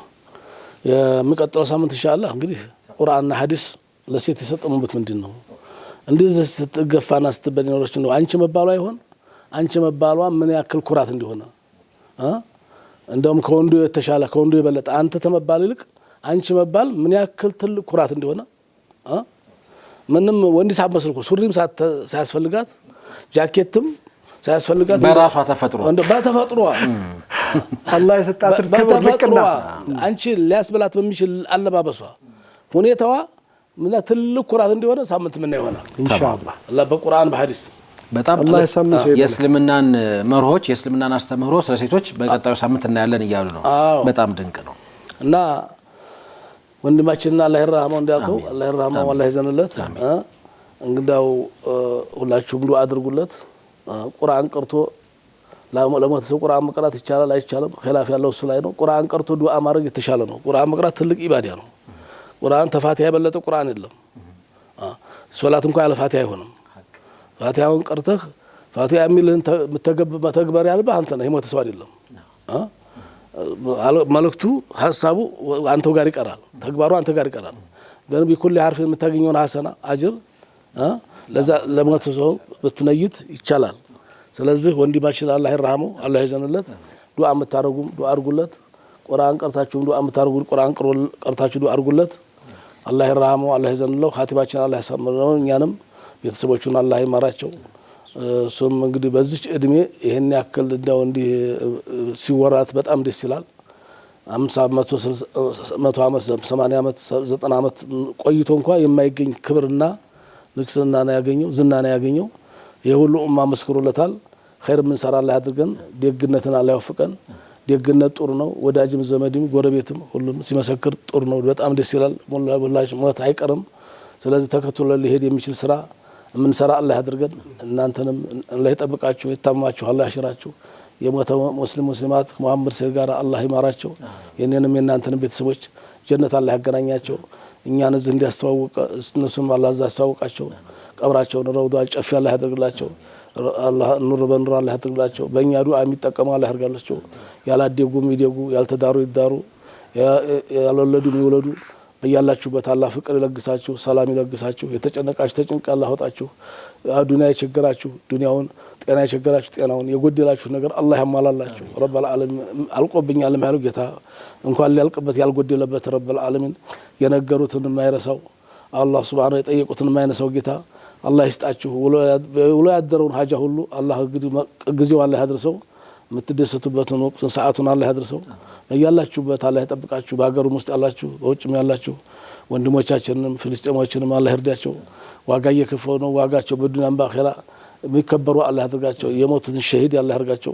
የሚቀጥለው ሳምንት ኢንሻአላህ እንግዲህ ቁርአንና ሐዲስ ለሴት የሰጠሙበት ምንድነው? እንደዚህ ስትገፋና ስትበነሮች ነው አንቺ መባሏ ይሆን አንቺ መባሏ ምን ያክል ኩራት እንደሆነ እንደውም ከወንዱ የተሻለ ከወንዱ የበለጠ አንተ ተመባል ይልቅ አንቺ መባል ምን ያክል ትልቅ ኩራት እንደሆነ ምንም ወንድ ሳትመስልኩ ሱሪም ሳያስፈልጋት ጃኬትም ሳያስፈልጋት በራሷ ተፈጥሮ በተፈጥሮ አላህ የሰጣት ክብር ልቅና አንቺ ሊያስበላት በሚችል አለባበሷ ሁኔታዋ ምን ትልቅ ኩራት እንደሆነ ሳምንት ምን ይሆናል ኢንሻአላህ አላህ በቁርአን በሐዲስ በጣም የእስልምናን መርሆች የእስልምናን አስተምህሮ ስለ ሴቶች በቀጣዩ ሳምንት እናያለን እያሉ ነው። በጣም ድንቅ ነው እና ወንድማችንና አላህ ይርሐመው እንዳልከው አላህ ይርሐመው አላህ ይዘንለት። እንግዳው ሁላችሁም ዱዓ አድርጉለት። ቁርአን ቀርቶ ለሞት ሰው ቁርአን መቅራት ይቻላል አይቻልም ኺላፍ ያለው እሱ ላይ ነው። ቁርአን ቀርቶ ዱዓ ማድረግ የተሻለ ነው። ቁርአን መቅራት ትልቅ ኢባዳ ነው። ቁርአን ተፋቲሃ የበለጠ ቁርአን የለም። ሶላት እንኳን ያለ ፋቲሃ አይሆንም። ፋቲሃውን ቀርተህ ፋቲሃ የሚልህን መተግበር ያለብህ አንተ ነህ፣ የሞተ ሰው አይደለም። መልእክቱ ሐሳቡ አንተው ጋር ይቀራል ተግባሩ አንተ ጋር ይቀራል ግን بكل حرف የምታገኘውን ሐሰና አጅር ለዛ ለሞተ ሰው ብትነይት ይቻላል ስለዚህ ወንድማችን አላህ ይርሐመው አላህ ይዘንለት ዱዓ የምታረጉም ዱዓ አርጉለት ቁርአን ቀርታችሁም ዱዓ የምታረጉ ቁርአን ቀርታችሁ ዱዓ አርጉለት አላህ ይርሐመው አላህ ይዘንለው ኻቲማችን አላህ ያሳምረው እኛንም ቤተሰቦቹን አላህ ይማራቸው ሱም እንግዲህ በዚህ እድሜ ይሄን ያክል እንደው እንዲህ ሲወራት በጣም ደስ ይላል 50 100 ዓመት 80 ዓመት 90 ዓመት ቆይቶ እንኳን የማይገኝ ክብርና ንግስና ነው ያገኘው ዝና ነው ያገኘው የሁሉ ኡማ መስክሮለታል ኸይር ምን ሰራ አላህ አድርገን ደግነትን አላህ ያወፍቀን ደግነት ጦር ነው ወዳጅም ዘመድም ጎረቤትም ሁሉም ሲመሰክር ጦር ነው በጣም ደስ ይላል ወላሂ ሞት አይቀርም ስለዚህ ተከትሎ ሊሄድ የሚችል ስራ ምን ሰራ አላህ አድርገን እናንተንም አላህ ይጠብቃችሁ ይታማችሁ አላህ ያሽራችሁ የሞተው ሙስሊማት መሐመድ ሰይድ ጋር አላህ ይማራቸው የኔንም የናንተንም ቤተሰቦች ጀነት አላህ ያገናኛቸው እኛን እዚህ እንዲያስተዋውቀ እነሱም አላህ ያስተዋውቃቸው ቀብራቸውን ረውዳ ጨፍ አላህ ያደርግላቸው አላህ ኑር በኑር አላህ ያደርግላቸው በእኛ ዱዓ የሚጠቀሙ አላህ ያርጋላቸው ያላደጉም ይደጉ ያልተዳሩ ይዳሩ ያልወለዱ ይወለዱ በያላችሁበት አላህ ፍቅር ይለግሳችሁ ሰላም ይለግሳችሁ የተጨነቃችሁ ተጨንቃ አላህ ያወጣችሁ ዱንያ ይቸግራችሁ ዱንያውን ጤና ይቸግራችሁ ጤናውን የጎደላችሁ ነገር አላህ ያሟላላችሁ ረብል ዓለሚን አልቆብኛል ማለት ጌታ እንኳን ሊያልቅበት ያልጎደለበት ረብል ዓለሚን የነገሩትን የማይረሳው አላህ ሱብሃነሁ የጠየቁትን የማይነሳው ጌታ አላህ ይስጣችሁ ወሎ ያደረውን ሀጃ ሁሉ አላህ ጊዜው አላህ ያድርሰው የምትደሰቱበትን ወቅት ሰዓቱን አላህ ያድርሰው በያላችሁበት አላህ ይጠብቃችሁ በአገሩም ውስጥ ያላችሁ በውጭም ያላችሁ ወንድሞቻችንንም ፍልስጤሞችንም አላህ ይርዳቸው ዋጋ እየከፈሉ ነው ዋጋቸው በዱንያም በአኺራ የሚከበሩ አላህ ያድርጋቸው የሞቱትን ሸሂድ አላህ ያድርጋቸው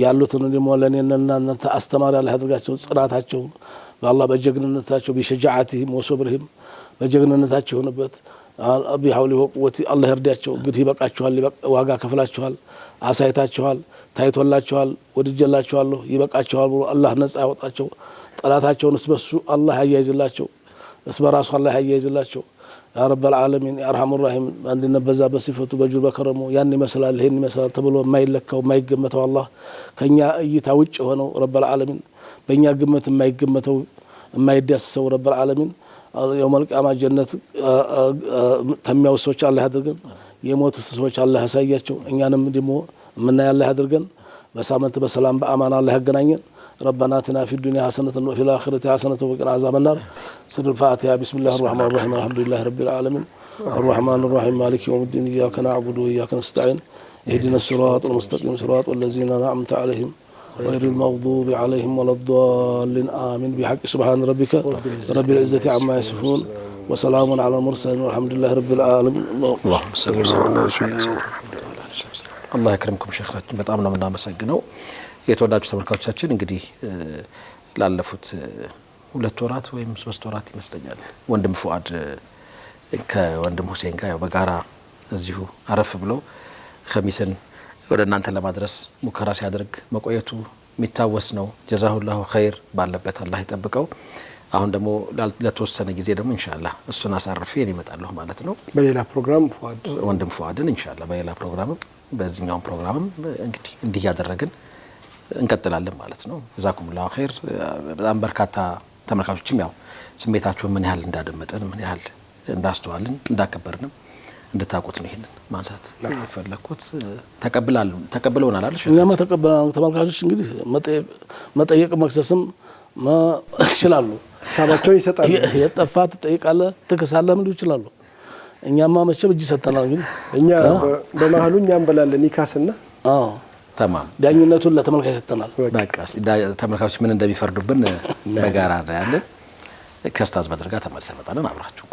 ያሉትን ደግሞ ለኔና እናንተ አስተማሪ አላህ ያድርጋቸው ጽናታቸው በአላህ በጀግንነታቸው በሸጃዓቲሂም ወሰብርሂም በጀግንነታቸው ሆነበት አቢ ሐውሊ ወቁወቲ አላህ ይርዳቸው እንግዲህ ይበቃችኋል ዋጋ ከፍላችኋል አሳይታችኋል ታይቶላችኋል ወድጀላችኋለሁ ይበቃችኋል ብሎ አላህ ነጻ ያወጣቸው ጠላታቸውን እስበሱ አላህ ያያይዝላቸው እስበራሱ አላህ ያያይዝላቸው ያ ረብል ዓለሚን ያ አርሐሙር ረሂም አንድነ በዛ በሲፈቱ በጁር በከረሙ ያን ይመስላል ይሄን ይመስላል ተብሎ የማይለካው የማይገመተው አላህ ከኛ እይታ ውጭ ሆነው ረብል ዓለሚን በእኛ ግምት የማይገመተው የማይዳሰው ረብል ዓለሚን يوم القيامة جنة تمياو سوچ الله ያድርገን የሞቱ ሰዎች አላህ ያሳያቸው እኛንም ደግሞ ምን ያላህ ያድርገን በሳምንት በሰላም በአማን አላህ ያገናኘን ربنا آتنا في الدنيا حسنة وفي الآخرة حسنة وقنا عذاب النار سر الفاتحة بسم الله الرحمن الرحيم الحمد لله رب العالمين الرحمن الرحيم مالك يوم الدين إياك نعبد وإياك نستعين اهدنا الصراط المستقيم صراط الذين أنعمت عليهم غير المغضوب عليهم ولا الضالين آمين بحق سبحان ربك رب العزة عما يصفون وسلام على المرسلين والحمد لله رب العالمين اللهم صل وسلم على سيدنا الله يكرمكم شيخنا በጣም ነው እናመሰግነው የተወዳጁ ተመልካቾቻችን እንግዲህ ላለፉት 2 ወራት ወይም 3 ወራት ይመስለኛል ወንድም ፉአድ ከወንድም ሁሴን ጋር በጋራ እዚሁ አረፍ ብሎ ኸሚስን ወደ እናንተ ለማድረስ ሙከራ ሲያደርግ መቆየቱ የሚታወስ ነው ጀዛሁላሁ ኸይር ባለበት አላህ ይጠብቀው አሁን ደግሞ ለተወሰነ ጊዜ ደግሞ ኢንሻአላህ እሱን አሳርፌ እመጣለሁ ማለት ነው በሌላ ፕሮግራም ፉአድ ወንድም ፉአድን ኢንሻአላህ በሌላ ፕሮግራም በዚህኛው ፕሮግራም እንግዲህ እንዲህ ያደረግን እንቀጥላለን ማለት ነው ጀዛኩሙላሁ ኸይር በጣም በርካታ ተመልካቾችም ያው ስሜታችሁን ምን ያህል እንዳደመጠን ምን ያህል እንዳስተዋልን እንዳከበርንም እንድታውቁት ነው ይሄንን ማንሳት ፈለኩት ተቀብለውናል አይደል እኛማ ተቀበለናል ተመልካቾች እንግዲህ መጠየቅ መክሰስም ይችላሉ ሐሳባቸውን ይሰጣሉ የጠፋ ተጠይቃለ ተከሳለ ምን ይችላሉ እኛማ መቼም እጅ ሰጠናል እንግዲህ እኛ በመሃሉ እኛም በላለን ይካስና تمام ዳኝነቱን ለተመልካች ሰጠናል በቃ ተመልካቾች ምን እንደሚፈርዱብን በጋራ ያለን ከስታዝ በድርጋ ተመልሰን መጣለን አብራችሁ